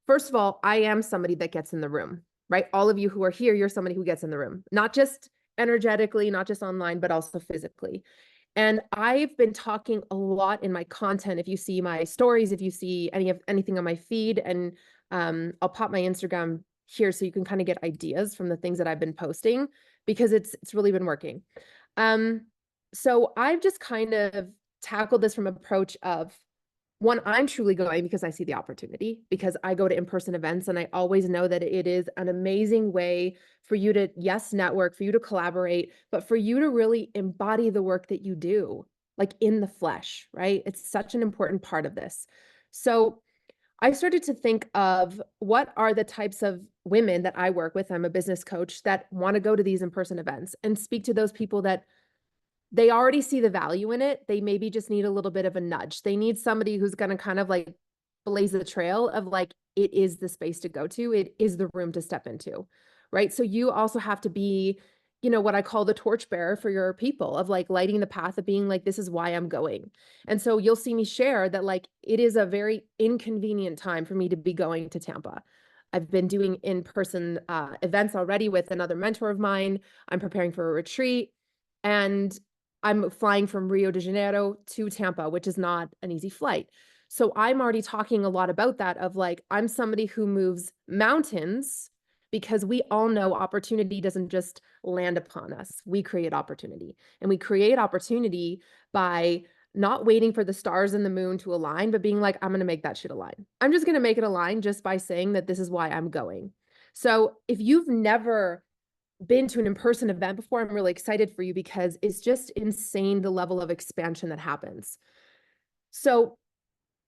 first of all, I am somebody that gets in the room, right? All of you who are here, you're somebody who gets in the room, not just energetically, not just online, but also physically. And I've been talking a lot in my content. If you see my stories, if you see anything on my feed, and I'll pop my Instagram here so you can kind of get ideas from the things that I've been posting, because it's really been working. So I've just kind of tackled this from an approach of, one, I'm truly going because I see the opportunity, because I go to in-person events and I always know that it is an amazing way for you to, yes, network, for you to collaborate, but for you to really embody the work that you do, like in the flesh, right? It's such an important part of this. So I started to think of what are the types of women that I work with. I'm a business coach that want to go to these in-person events and speak to those people that they already see the value in it. They maybe just need a little bit of a nudge. They need somebody who's going to kind of like blaze the trail of like, it is the space to go to. It is the room to step into, right? So you also have to be, you know, what I call the torchbearer for your people, of like lighting the path of being like, this is why I'm going. And so you'll see me share that like, it is a very inconvenient time for me to be going to Tampa. I've been doing in-person events already with another mentor of mine. I'm preparing for a retreat, and I'm flying from Rio de Janeiro to Tampa, which is not an easy flight. So I'm already talking a lot about that, of like, I'm somebody who moves mountains, because we all know opportunity doesn't just land upon us. We create opportunity, and we create opportunity by not waiting for the stars and the moon to align, but being like, I'm going to make that shit align. I'm just going to make it align just by saying that this is why I'm going. So if you've never been to an in-person event before, I'm really excited for you, because it's just insane the level of expansion that happens. So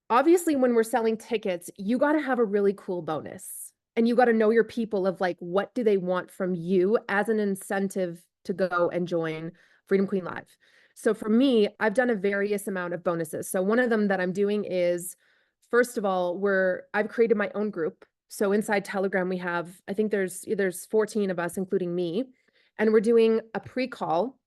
obviously when we're selling tickets, you got to have a really cool bonus, and you got to know your people of like, what do they want from you as an incentive to go and join Freedom Queen Live. So for me, I've done a various amount of bonuses. So one of them that I'm doing is, first of all, I've created my own group. So inside Telegram, we have, I think there's 14 of us, including me, and we're doing a pre-call,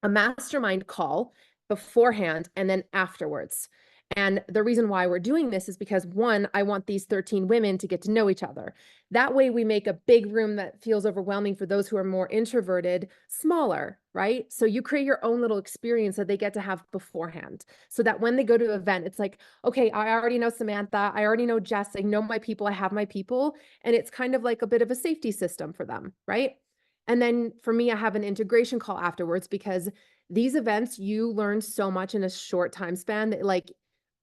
a mastermind call beforehand, and then afterwards. And the reason why we're doing this is because, one, I want these 13 women to get to know each other. That way we make a big room that feels overwhelming for those who are more introverted smaller, right? So you create your own little experience that they get to have beforehand, so that when they go to an event, it's like, okay, I already know Samantha, I already know Jess, I know my people, I have my people. And it's kind of like a bit of a safety system for them, right? And then for me, I have an integration call afterwards, because these events, you learn so much in a short time span that like,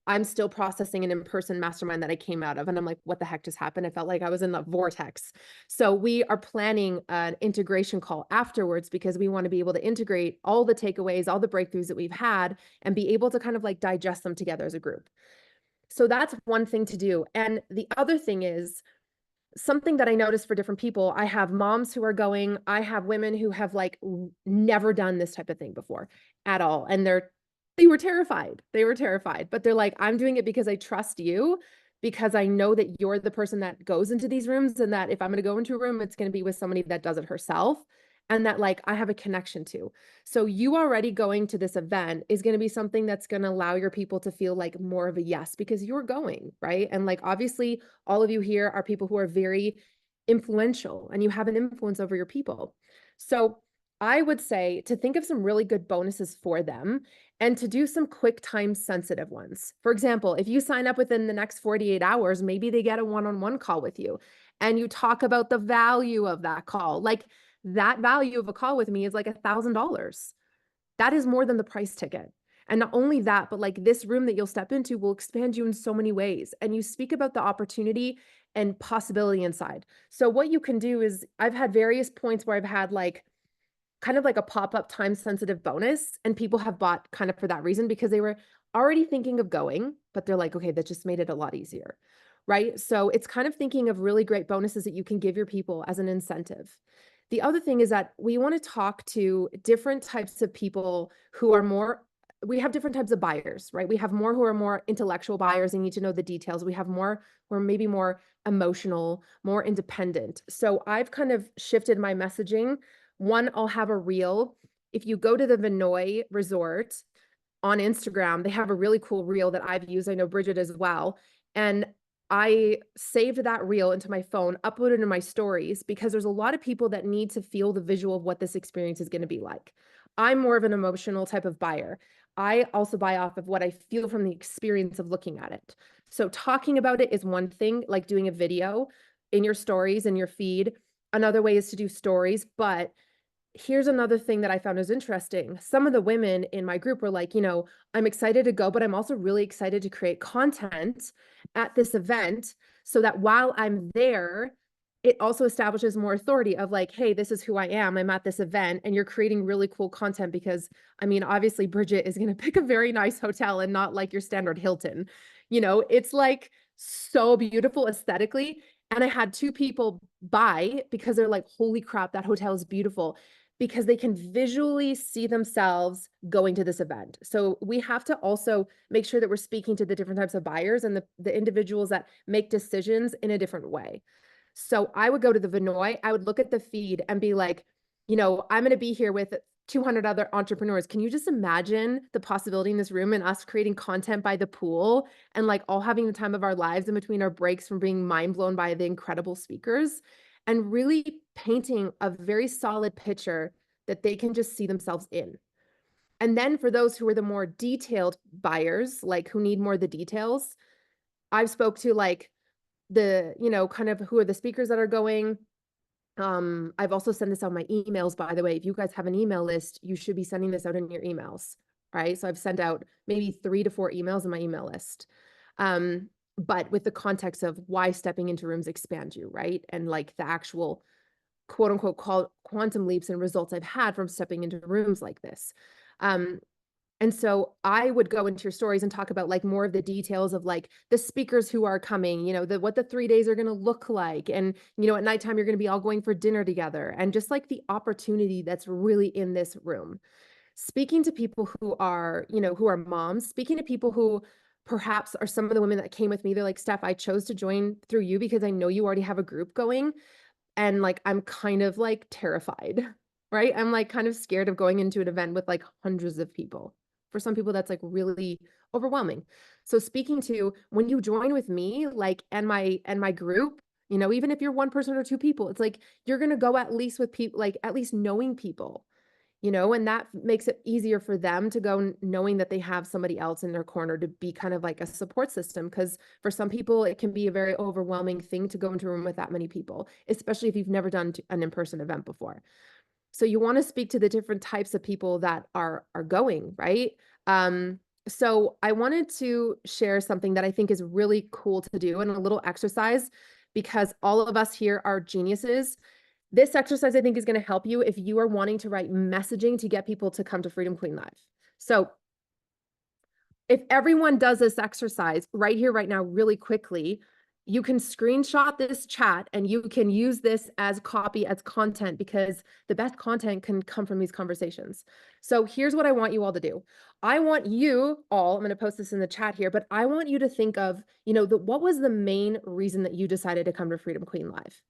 I'm still processing an in-person mastermind that I came out of. And I'm like, what the heck just happened? I felt like I was in a vortex. So we are planning an integration call afterwards because we want to be able to integrate all the takeaways, all the breakthroughs that we've had, and be able to kind of like digest them together as a group. So that's one thing to do. And the other thing is something that I noticed for different people. I have moms who are going, I have women who have like never done this type of thing before at all. And they were terrified. They were terrified, but they're like, I'm doing it because I trust you, because I know that you're the person that goes into these rooms, and that if I'm going to go into a room, it's going to be with somebody that does it herself, and that like I have a connection to. So you already going to this event is going to be something that's going to allow your people to feel like more of a yes, because you're going, right? And like, obviously all of you here are people who are very influential and you have an influence over your people. So I would say to think of some really good bonuses for them and to do some quick time sensitive ones. For example, if you sign up within the next 48 hours, maybe they get a one-on-one call with you and you talk about the value of that call. Like, that value of a call with me is like $1,000. That is more than the price ticket. And not only that, but like this room that you'll step into will expand you in so many ways. And you speak about the opportunity and possibility inside. So what you can do is, I've had various points where I've had like kind of like a pop-up time sensitive bonus, and people have bought kind of for that reason, because they were already thinking of going, but they're like, okay, that just made it a lot easier. Right? So it's kind of thinking of really great bonuses that you can give your people as an incentive. The other thing is that we want to talk to different types of people who are more, we have different types of buyers, right? We have more who are more intellectual buyers and need to know the details. We have more who are maybe more emotional, more independent. So I've kind of shifted my messaging. One, I'll have a reel. If you go to the Vinoy Resort on Instagram, they have a really cool reel that I've used. I know Bridget as well. And I saved that reel into my phone, uploaded it in my stories, because there's a lot of people that need to feel the visual of what this experience is going to be like. I'm more of an emotional type of buyer. I also buy off of what I feel from the experience of looking at it. So talking about it is one thing, like doing a video in your stories and your feed. Another way is to do stories, but here's another thing that I found is interesting. Some of the women in my group were like, I'm excited to go, but I'm also really excited to create content at this event so that while I'm there, it also establishes more authority of like, hey, this is who I am. I'm at this event, and you're creating really cool content because, I mean, obviously Bridget is going to pick a very nice hotel and not like your standard Hilton. It's like so beautiful aesthetically. And I had 2 people buy because they're like, holy crap, that hotel is beautiful, because they can visually see themselves going to this event. So we have to also make sure that we're speaking to the different types of buyers and the individuals that make decisions in a different way. So I would go to the Vinoy, I would look at the feed and be like, I'm going to be here with 200 other entrepreneurs. Can you just imagine the possibility in this room and us creating content by the pool and like all having the time of our lives in between our breaks from being mind blown by the incredible speakers, and really painting a very solid picture that they can just see themselves in. And then for those who are the more detailed buyers, like who need more of the details, I've spoke to like the, kind of who are the speakers that are going. I've also sent this out in my emails, by the way. If you guys have an email list, you should be sending this out in your emails, right? So I've sent out maybe 3 to 4 emails in my email list. But with the context of why stepping into rooms expand you, right? And like the actual quote unquote quantum leaps and results I've had from stepping into rooms like this. And so I would go into your stories and talk about like more of the details of like the speakers who are coming, what the 3 days are going to look like. And, at nighttime, you're going to be all going for dinner together, and just like the opportunity that's really in this room. Speaking to people who are, who are moms, speaking to people who perhaps are some of the women that came with me. They're like, Steph, I chose to join through you because I know you already have a group going. And like, I'm kind of like terrified, right? I'm like kind of scared of going into an event with like hundreds of people. For some people, that's like really overwhelming. So speaking to when you join with me, like, and my group, even if you're 1 person or 2 people, it's like, you're going to go at least with people, like at least knowing people, and that makes it easier for them to go knowing that they have somebody else in their corner to be kind of like a support system. Because for some people, it can be a very overwhelming thing to go into a room with that many people, especially if you've never done an in-person event before. So you want to speak to the different types of people that are going, right? So I wanted to share something that I think is really cool to do and a little exercise because all of us here are geniuses. This exercise I think is going to help you if you are wanting to write messaging to get people to come to Freedom Queen Live. So if everyone does this exercise right here, right now, really quickly, you can screenshot this chat and you can use this as copy, as content, because the best content can come from these conversations. So here's what I want you all to do. I want you all, I'm going to post this in the chat here, but I want you to think of, what was the main reason that you decided to come to Freedom Queen Live?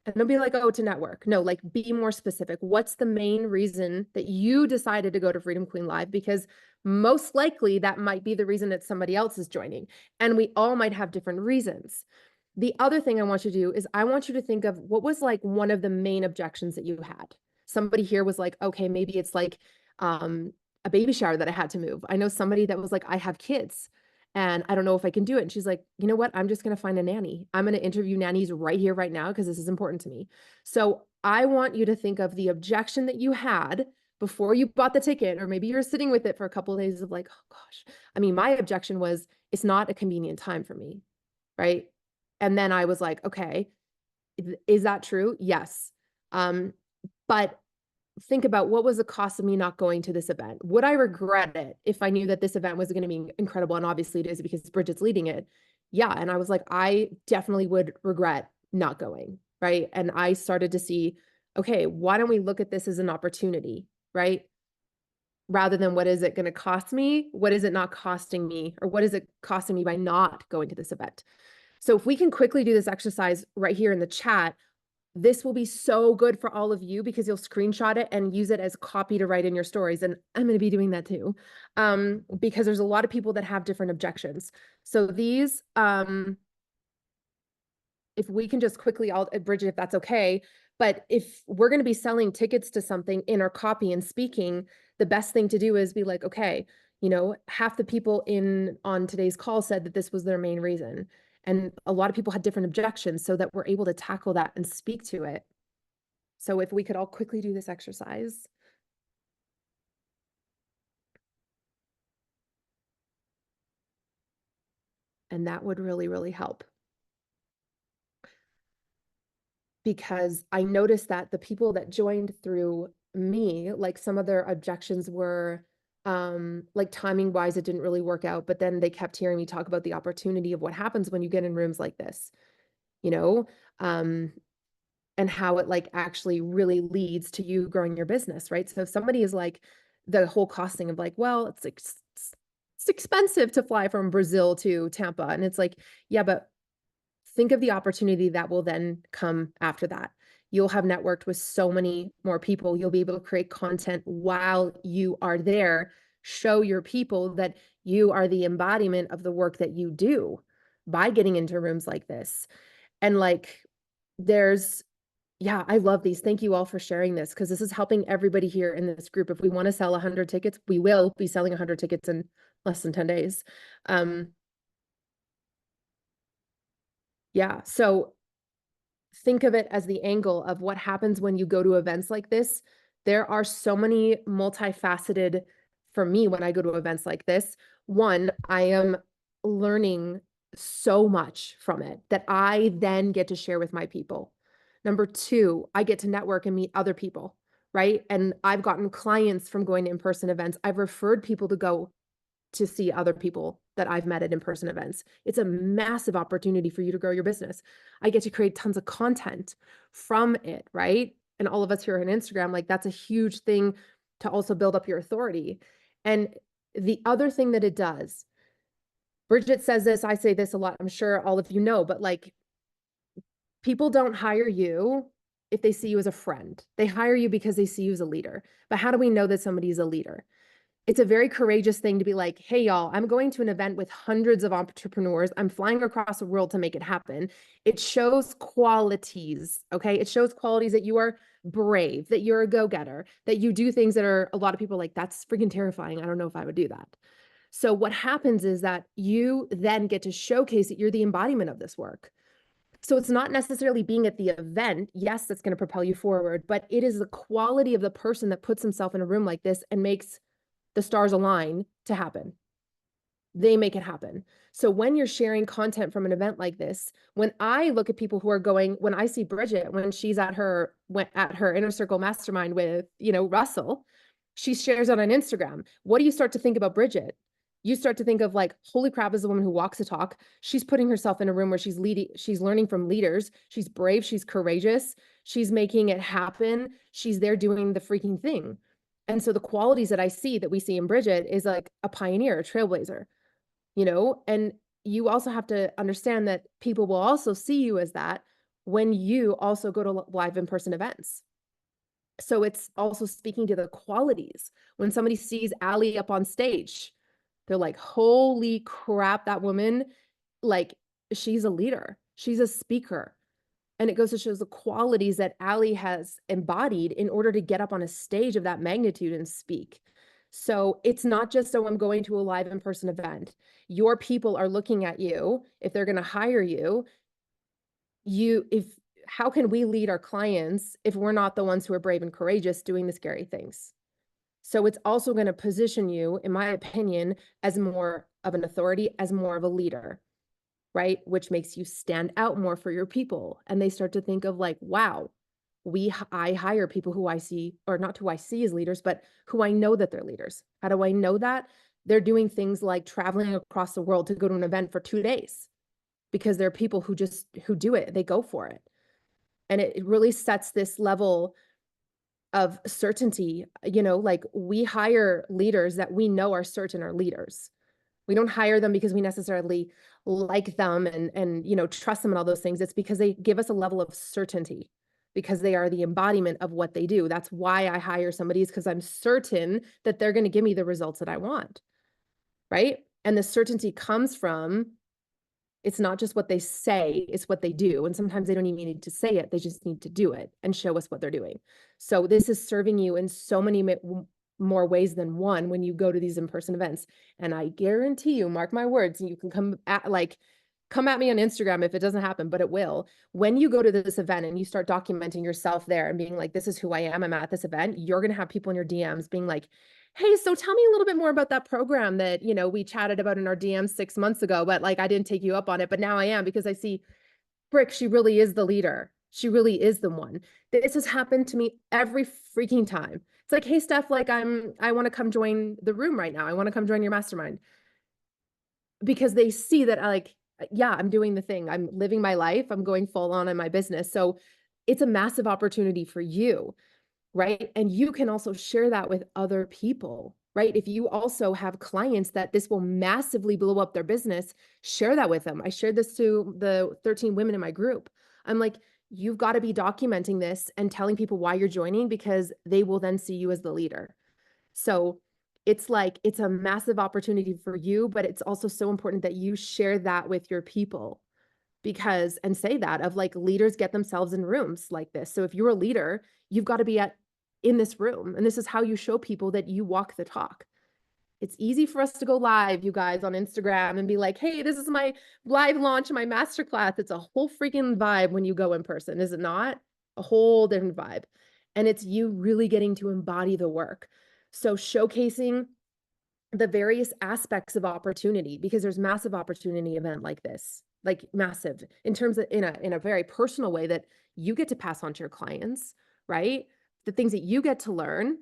And don't be like, oh, to network. No, like be more specific. What's the main reason that you decided to go to Freedom Queen Live? Because most likely that might be the reason that somebody else is joining. And we all might have different reasons. The other thing I want you to do is I want you to think of what was like one of the main objections that you had. Somebody here was like, okay, maybe it's like a baby shower that I had to move. I know somebody that was like, I have kids and I don't know if I can do it. And she's like, you know what? I'm just going to find a nanny. I'm going to interview nannies right here, right now, because this is important to me. So I want you to think of the objection that you had before you bought the ticket, or maybe you're sitting with it for a couple of days of like, oh gosh. I mean, my objection was, it's not a convenient time for me, right? And then I was like, okay, is that true? Yes. But think about what was the cost of me not going to this event? Would I regret it if I knew that this event was going to be incredible? And obviously it is because Bridget's leading it. Yeah. And I was like, I definitely would regret not going. Right. And I started to see, okay, why don't we look at this as an opportunity, right? Rather than what is it going to cost me? What is it not costing me? Or what is it costing me by not going to this event? So if we can quickly do this exercise right here in the chat, this will be so good for all of you because you'll screenshot it and use it as copy to write in your stories. And I'm going to be doing that too, because there's a lot of people that have different objections. So these, if we can just quickly, Bridget, if that's okay, but if we're going to be selling tickets to something in our copy and speaking, the best thing to do is be like, okay, half the people on today's call said that this was their main reason. And a lot of people had different objections so that we're able to tackle that and speak to it. So if we could all quickly do this exercise. And that would really, really help. Because I noticed that the people that joined through me, like some of their objections were like timing wise, it didn't really work out, but then they kept hearing me talk about the opportunity of what happens when you get in rooms like this, and how it like actually really leads to you growing your business, right? So if somebody is like the whole costing of like, well, it's expensive to fly from Brazil to Tampa. And it's like, yeah, but think of the opportunity that will then come after that. You'll have networked with so many more people. You'll be able to create content while you are there. Show your people that you are the embodiment of the work that you do by getting into rooms like this. And like, I love these. Thank you all for sharing this because this is helping everybody here in this group. If we want to sell 100 tickets, we will be selling 100 tickets in less than 10 days. So think of it as the angle of what happens when you go to events like this. There are so many multifaceted, for me, when I go to events like this. One, I am learning so much from it that I then get to share with my people. Number two, I get to network and meet other people, right? And I've gotten clients from going to in-person events. I've referred people to go to see other people that I've met at in-person events. It's a massive opportunity for you to grow your business. I get to create tons of content from it, right? And all of us here on Instagram, like that's a huge thing to also build up your authority. And the other thing that it does, Bridget says this, I say this a lot, I'm sure all of you know, but like people don't hire you if they see you as a friend. They hire you because they see you as a leader. But how do we know that somebody is a leader? It's a very courageous thing to be like, hey, y'all, I'm going to an event with hundreds of entrepreneurs. I'm flying across the world to make it happen. It shows qualities, okay? It shows qualities that you are brave, that you're a go-getter, that you do things that are, a lot of people are like, that's freaking terrifying. I don't know if I would do that. So what happens is that you then get to showcase that you're the embodiment of this work. So it's not necessarily being at the event. Yes, that's going to propel you forward, but it is the quality of the person that puts himself in a room like this and makes the stars align to happen. they make it happen. So when you're sharing content from an event like this, when I look at people who are going, when I see Bridget, when she's at her inner circle mastermind with, Russell, she shares it on Instagram. What do you start to think about Bridget? You start to think of like, holy crap, is a woman who walks the talk. She's putting herself in a room where she's leading, she's learning from leaders. She's brave, she's courageous, she's making it happen. She's there doing the freaking thing. And so the qualities that I see that we see in Bridget is like a pioneer, a trailblazer, and you also have to understand that people will also see you as that when you also go to live in-person events. So it's also speaking to the qualities. When somebody sees Allie up on stage, they're like, holy crap, that woman, like, she's a leader, she's a speaker. And it goes to show the qualities that Allie has embodied in order to get up on a stage of that magnitude and speak. So it's not just, oh, I'm going to a live in-person event. Your people are looking at you. If they're going to hire you, how can we lead our clients if we're not the ones who are brave and courageous doing the scary things? So it's also going to position you, in my opinion, as more of an authority, as more of a leader, right? Which makes you stand out more for your people. And they start to think of like, wow, I hire people who I see, or not who I see as leaders, but who I know that they're leaders. How do I know that? They're doing things like traveling across the world to go to an event for 2 days because there are people who do it. They go for it. And it really sets this level of certainty, like we hire leaders that we know are certain are leaders. We don't hire them because we necessarily like them and trust them and all those things. It's because they give us a level of certainty, because they are the embodiment of what they do. That's why I hire somebody, is because I'm certain that they're going to give me the results that I want, right? And the certainty comes from, it's not just what they say, it's what they do. And sometimes they don't even need to say it. They just need to do it and show us what they're doing. So this is serving you in so many more ways than one when you go to these in-person events. And I guarantee you, mark my words, you can come at me on Instagram if it doesn't happen, but it will. When you go to this event and you start documenting yourself there and being like, this is who I am, I'm at this event, you're going to have people in your DMs being like, hey, so tell me a little bit more about that program that, we chatted about in our DMs 6 months ago, but like, I didn't take you up on it, but now I am, because I see Brick, she really is the leader. She really is the one. This has happened to me every freaking time. It's like, hey, Steph, like I want to come join the room right now. I want to come join your mastermind, because they see that yeah, I'm doing the thing. I'm living my life. I'm going full on in my business. So it's a massive opportunity for you, right? And you can also share that with other people, right? If you also have clients that this will massively blow up their business, share that with them. I shared this to the 13 women in my group. I'm like, you've got to be documenting this and telling people why you're joining, because they will then see you as the leader. So it's like, it's a massive opportunity for you, but it's also so important that you share that with your people, because, and say that of like, leaders get themselves in rooms like this. So if you're a leader, you've got to be in this room. And this is how you show people that you walk the talk. It's easy for us to go live, you guys, on Instagram and be like, hey, this is my live launch, my masterclass. It's a whole freaking vibe when you go in person, is it not? A whole different vibe. And it's you really getting to embody the work. So showcasing the various aspects of opportunity, because there's massive opportunity event like this, like massive in terms of in a very personal way that you get to pass on to your clients, right? The things that you get to learn,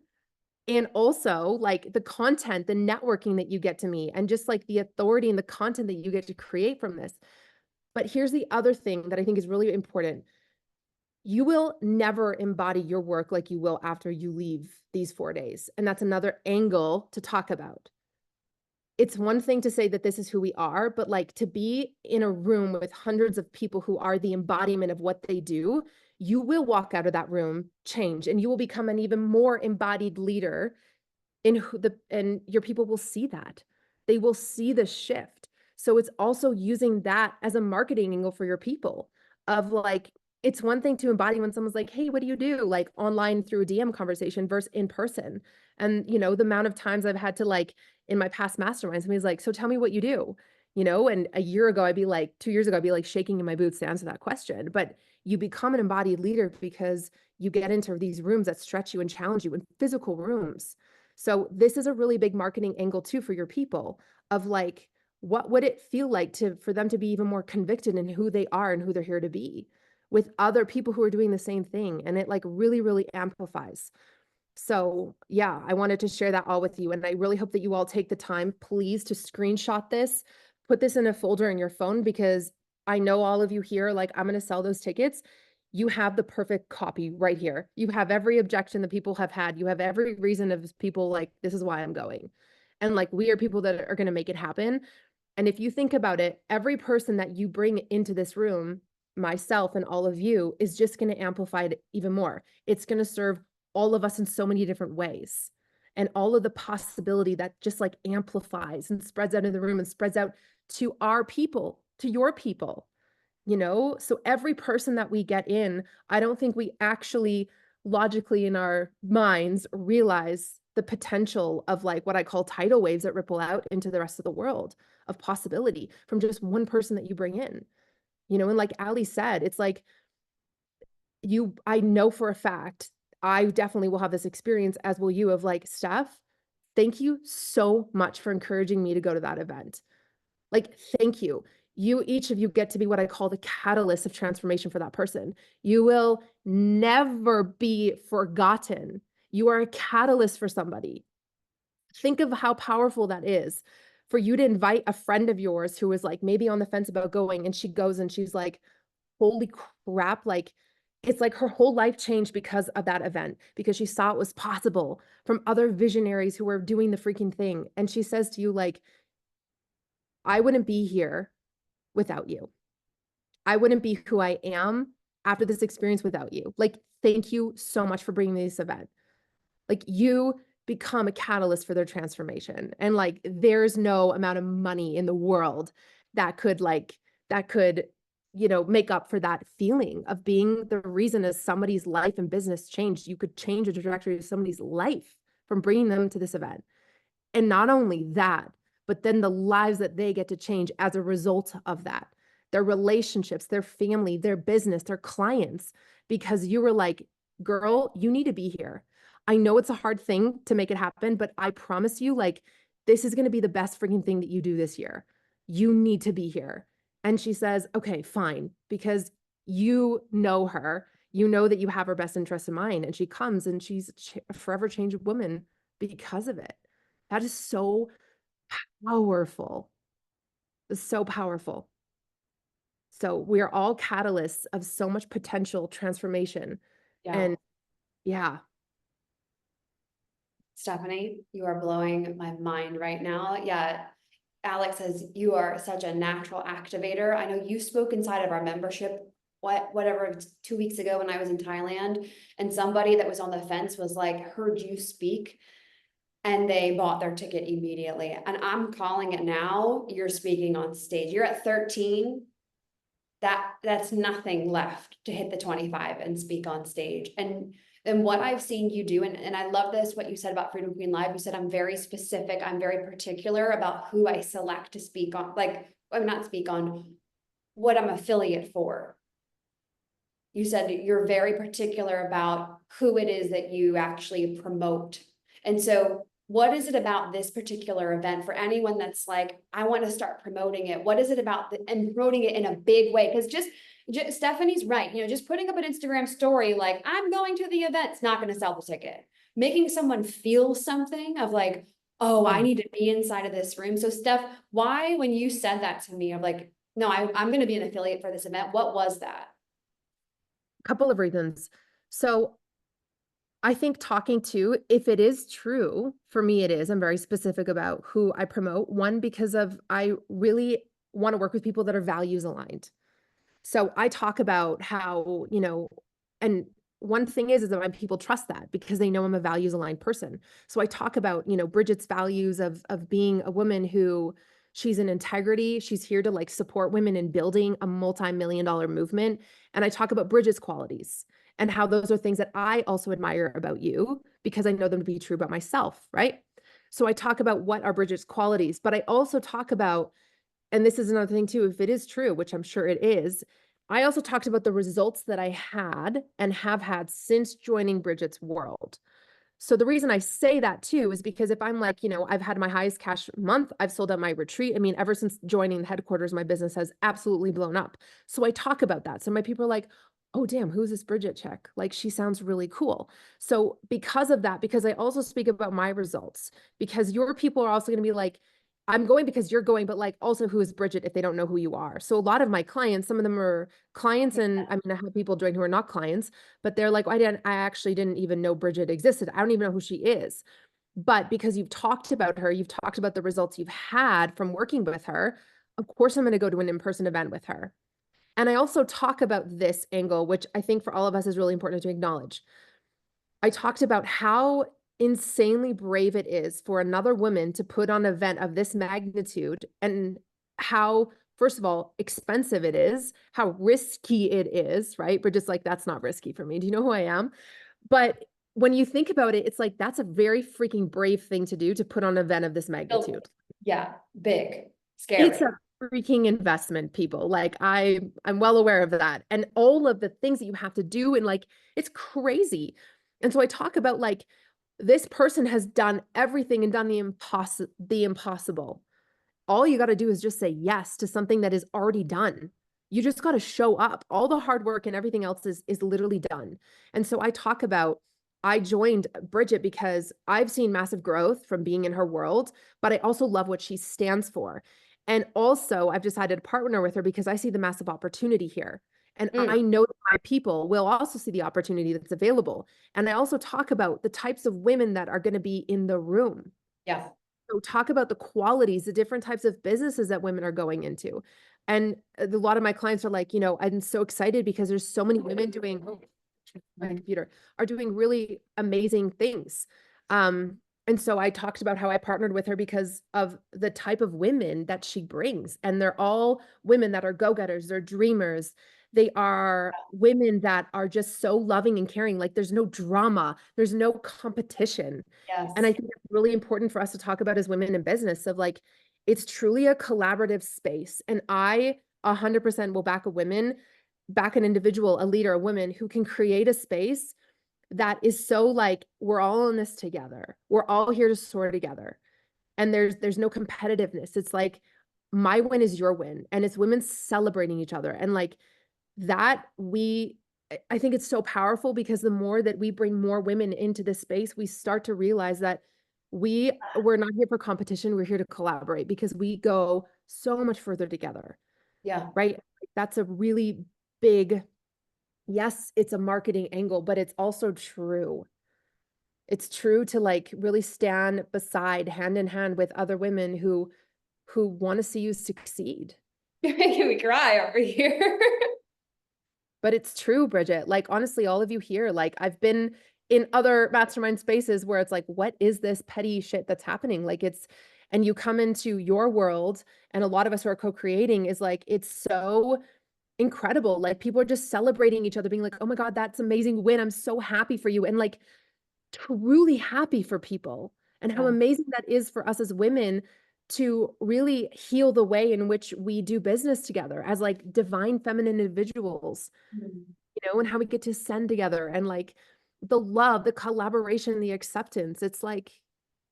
and also like the content, the networking that you get to meet, and just like the authority and the content that you get to create from this. But here's the other thing that I think is really important. You will never embody your work like you will after you leave these 4 days. And that's another angle to talk about. It's one thing to say that this is who we are, but like to be in a room with hundreds of people who are the embodiment of what they do, you will walk out of that room change, and you will become an even more embodied leader and your people will see that. They will see the shift. So it's also using that as a marketing angle for your people of like, it's one thing to embody when someone's like, hey, what do you do? Like online through a DM conversation versus in person. And the amount of times I've had to like, in my past masterminds, somebody's like, so tell me what you do, and a year ago, 2 years ago, I'd be like shaking in my boots to answer that question. But you become an embodied leader because you get into these rooms that stretch you and challenge you, in physical rooms. So this is a really big marketing angle too for your people of like, what would it feel like for them to be even more convicted in who they are and who they're here to be with other people who are doing the same thing? And it like really, really amplifies. So yeah, I wanted to share that all with you. And I really hope that you all take the time, please, to screenshot this, put this in a folder in your phone, because I know all of you here, like, I'm going to sell those tickets. You have the perfect copy right here. You have every objection that people have had. You have every reason of people like, this is why I'm going. And like, we are people that are going to make it happen. And if you think about it, every person that you bring into this room, myself and all of you, is just going to amplify it even more. It's going to serve all of us in so many different ways. And all of the possibility that just like amplifies and spreads out in the room and spreads out to our people, to your people, you know? So every person that we get in, I don't think we actually logically in our minds realize the potential of like what I call tidal waves that ripple out into the rest of the world of possibility from just one person that you bring in, you know? And like Ali said, it's like, I know for a fact, I definitely will have this experience, as will you, of like, Steph, thank you so much for encouraging me to go to that event. Like, thank you. Each of you get to be what I call the catalyst of transformation for that person. You will never be forgotten. You are a catalyst for somebody. Think of how powerful that is for you to invite a friend of yours who is like maybe on the fence about going, and she goes and she's like, holy crap, like, it's like her whole life changed because of that event, because she saw it was possible from other visionaries who were doing the freaking thing. And she says to you, like, I wouldn't be here without you. I wouldn't be who I am after this experience without you. Like, thank you so much for bringing me this event. Like, you become a catalyst for their transformation. And like, there's no amount of money in the world that could you know, make up for that feeling of being the reason as somebody's life and business changed. You could change the trajectory of somebody's life from bringing them to this event. And not only that, but then the lives that they get to change as a result of that, their relationships, their family, their business, their clients, because you were like, girl, you need to be here. I know it's a hard thing to make it happen, but I promise you, like, this is going to be the best freaking thing that you do this year. You need to be here. And she says, okay, fine, because you know her, you know that you have her best interest in mind. And she comes and she's a forever changed woman because of it. That is so powerful. It's so powerful. So we are all catalysts of so much potential transformation. Yeah. And yeah, Stephanie, you are blowing my mind right now. Yeah. Alex says you are such a natural activator. I know you spoke inside of our membership, whatever, 2 weeks ago when I was in Thailand, and somebody that was on the fence was like, heard you speak, and they bought their ticket immediately. And I'm calling it now. You're speaking on stage. You're at 13. That's nothing left to hit the 25 and speak on stage. And what I've seen you do, and I love this, what you said about Freedom Queen Live, you said, I'm very specific, I'm very particular about who I select to speak on, like, I'm not speak on, what I'm affiliate for. You said you're very particular about who it is that you actually promote. And so what is it about this particular event for anyone that's like, I want to start promoting it? What is it about and promoting it in a big way? Because just Stephanie's right. You know, just putting up an Instagram story, like, I'm going to the event, it's not going to sell the ticket. Making someone feel something of like, oh, I need to be inside of this room. So Steph, why, when you said that to me, I'm like, no, I'm going to be an affiliate for this event. What was that? a couple of reasons. So I think talking to, if it is true, for me it is, I'm very specific about who I promote. One, because I really want to work with people that are values aligned. So I talk about how, you know, and one thing is that my people trust that because they know I'm a values aligned person. So I talk about, you know, Bridget's values of being a woman who, she's in integrity. She's here to like support women in building a multi-million-dollar movement. And I talk about Bridget's qualities and how those are things that I also admire about you because I know them to be true about myself, right? So I talk about what are Bridget's qualities, but I also talk about, and this is another thing too, if it is true, which I'm sure it is, I also talked about the results that I had and have had since joining Bridget's world. So the reason I say that too is because if I'm like, you know, I've had my highest cash month, I've sold out my retreat. I mean, ever since joining the headquarters, my business has absolutely blown up. So I talk about that. So my people are like, oh, damn, who's this Bridget chick? Like, she sounds really cool. So because of that, because I also speak about my results, because your people are also going to be like, I'm going because you're going, but like also who is Bridget if they don't know who you are. So a lot of my clients, some of them are clients, and I mean, I have people join who are not clients, but they're like, I actually didn't even know Bridget existed. I don't even know who she is. But because you've talked about her, you've talked about the results you've had from working with her, of course I'm going to go to an in-person event with her. And I also talk about this angle, which I think for all of us is really important to acknowledge. I talked about how insanely brave it is for another woman to put on an event of this magnitude, and how, first of all, expensive it is, how risky it is, right? But just like, that's not risky for me. Do you know who I am? But when you think about it, it's like, that's a very freaking brave thing to do, to put on an event of this magnitude. Yeah, big, scary. It's a freaking investment, people. Like, I'm well aware of that. And all of the things that you have to do, and like, it's crazy. And so I talk about like, this person has done everything and done the impossible. All you got to do is just say yes to something that is already done. You just got to show up. All the hard work and everything else is literally done. And so I talk about, I joined Bridget because I've seen massive growth from being in her world, but I also love what she stands for. And also I've decided to partner with her because I see the massive opportunity here. And I know that my people will also see the opportunity that's available. And I also talk about the types of women that are going to be in the room. Yeah. So talk about the qualities, the different types of businesses that women are going into. And a lot of my clients are like, you know, I'm so excited because there's so many women doing, my computer, are doing really amazing things. And so I talked about how I partnered with her because of the type of women that she brings. And they're all women that are go-getters, they're dreamers. They are women that are just so loving and caring. Like, there's no drama, there's no competition. Yes. And I think it's really important for us to talk about as women in business, of like, it's truly a collaborative space. And I 100% will back an individual, a leader, a woman who can create a space that is so like, we're all in this together. We're all here to soar together. And there's no competitiveness. It's like, my win is your win. And it's women celebrating each other. And like that, I think it's so powerful, because the more that we bring more women into this space, we start to realize that we're not here for competition. We're here to collaborate, because we go so much further together. Yeah. Right? That's a really big, yes, it's a marketing angle, but it's also true. It's true to like really stand beside, hand in hand with other women who want to see you succeed. You're making me cry over here. But it's true, Bridget. Like, honestly, all of you here, like, I've been in other mastermind spaces where it's like, what is this petty shit that's happening? Like, and you come into your world, and a lot of us who are co-creating, is like, it's so incredible. Like, people are just celebrating each other, being like, oh my God, that's amazing win. I'm so happy for you. And like, truly happy for people, and how amazing that is for us as women to really heal the way in which we do business together as like divine feminine individuals, you know, and how we get to send together, and like the love, the collaboration, the acceptance. It's like,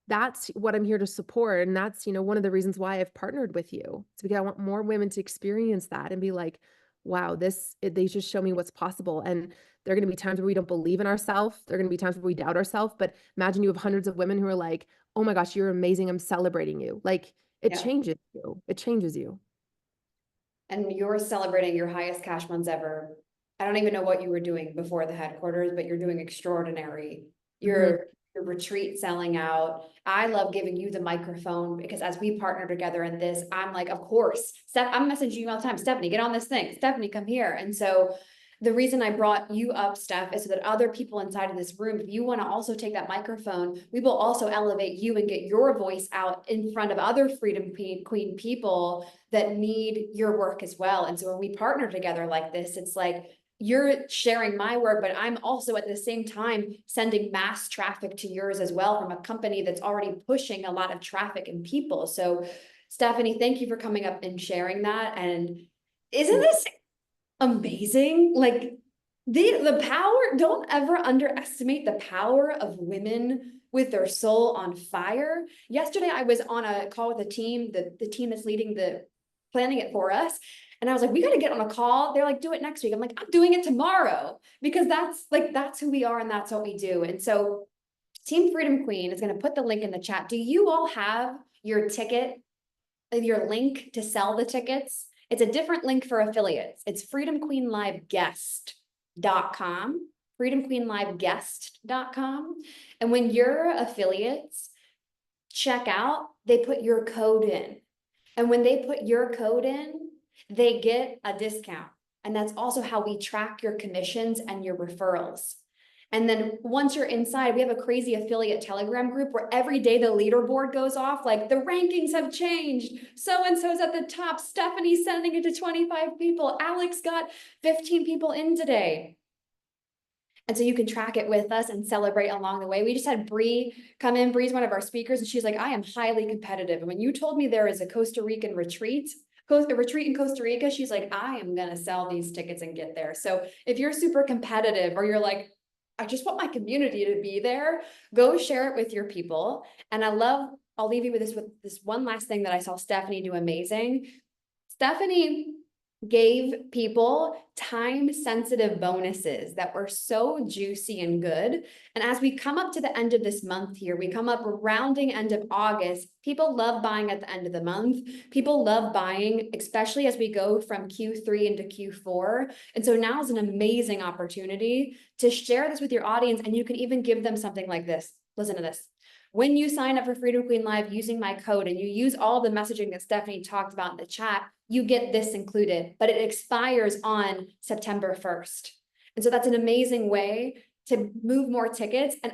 that's what I'm here to support. And that's, you know, one of the reasons why I've partnered with you. It's because I want more women to experience that and be like, wow, they just show me what's possible. And there are going to be times where we don't believe in ourselves. There are going to be times where we doubt ourselves. But imagine you have hundreds of women who are like, oh my gosh, you're amazing. I'm celebrating you. Like, it changes you. It changes you. And you're celebrating your highest cash months ever. I don't even know what you were doing before the headquarters, but you're doing extraordinary. Your retreat selling out. I love giving you the microphone, because as we partner together in this, I'm like, of course, I'm messaging you all the time. Stephanie, get on this thing. Stephanie, come here. And so the reason I brought you up, Steph, is so that other people inside of this room, if you want to also take that microphone, we will also elevate you and get your voice out in front of other Freedom Queen people that need your work as well. And so when we partner together like this, it's like, you're sharing my work, but I'm also at the same time sending mass traffic to yours as well, from a company that's already pushing a lot of traffic and people. So Stephanie, thank you for coming up and sharing that. And isn't this amazing? Like, The power, don't ever underestimate the power of women with their soul on fire. Yesterday, I was on a call with a team, the team that's planning it for us. And I was like, we got to get on a call. They're like, do it next week. I'm like, I'm doing it tomorrow, because that's who we are and that's what we do. And so Team Freedom Queen is going to put the link in the chat. Do you all have your ticket, your link to sell the tickets? It's a different link for affiliates. It's freedomqueenliveguest.com, freedomqueenliveguest.com. And when your affiliates check out, they put your code in. And when they put your code in, they get a discount. And that's also how we track your commissions and your referrals. And then once you're inside, we have a crazy affiliate Telegram group where every day the leaderboard goes off, like the rankings have changed. So-and-so's at the top. Stephanie's sending it to 25 people. Alex got 15 people in today. And so you can track it with us and celebrate along the way. We just had Bree come in. Bree's one of our speakers, and she's like, I am highly competitive. And when you told me there is a Costa Rican retreat, a retreat in Costa Rica, she's like, I am going to sell these tickets and get there. So if you're super competitive, or you're like, I just want my community to be there, go share it with your people. And I'll leave you with this one last thing that I saw Stephanie do amazing. Stephanie gave people time-sensitive bonuses that were so juicy and good. And as we come up to the end of this month here, we come up rounding end of August, people love buying at the end of the month. People love buying, especially as we go from Q3 into Q4. And so now is an amazing opportunity to share this with your audience, and you can even give them something like this. Listen to this. When you sign up for Freedom Queen Live using my code and you use all the messaging that Stephanie talked about in the chat, you get this included, but it expires on September 1st. And so that's an amazing way to move more tickets. And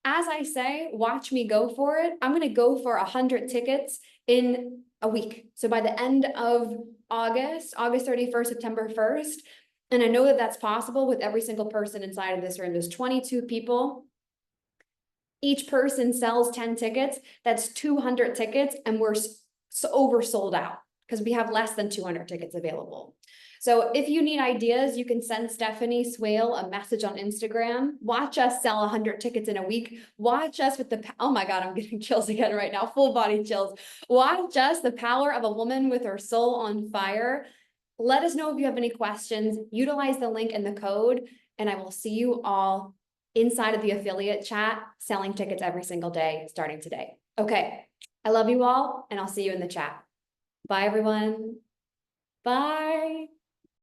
as I say, watch me go for it. I'm going to go for 100 tickets in a week. So by the end of August 31st, September 1st, and I know that that's possible with every single person inside of this room. There's 22 people. Each person sells 10 tickets. That's 200 tickets, and we're oversold out because we have less than 200 tickets available. So if you need ideas, you can send Stephanie Swale a message on Instagram. Watch us sell 100 tickets in a week. Watch us with oh my God, I'm getting chills again right now, full body chills. Watch us, the power of a woman with her soul on fire. Let us know if you have any questions. Utilize the link and the code, and I will see you all inside of the affiliate chat, selling tickets every single day, starting today. Okay, I love you all, and I'll see you in the chat. Bye, everyone. Bye.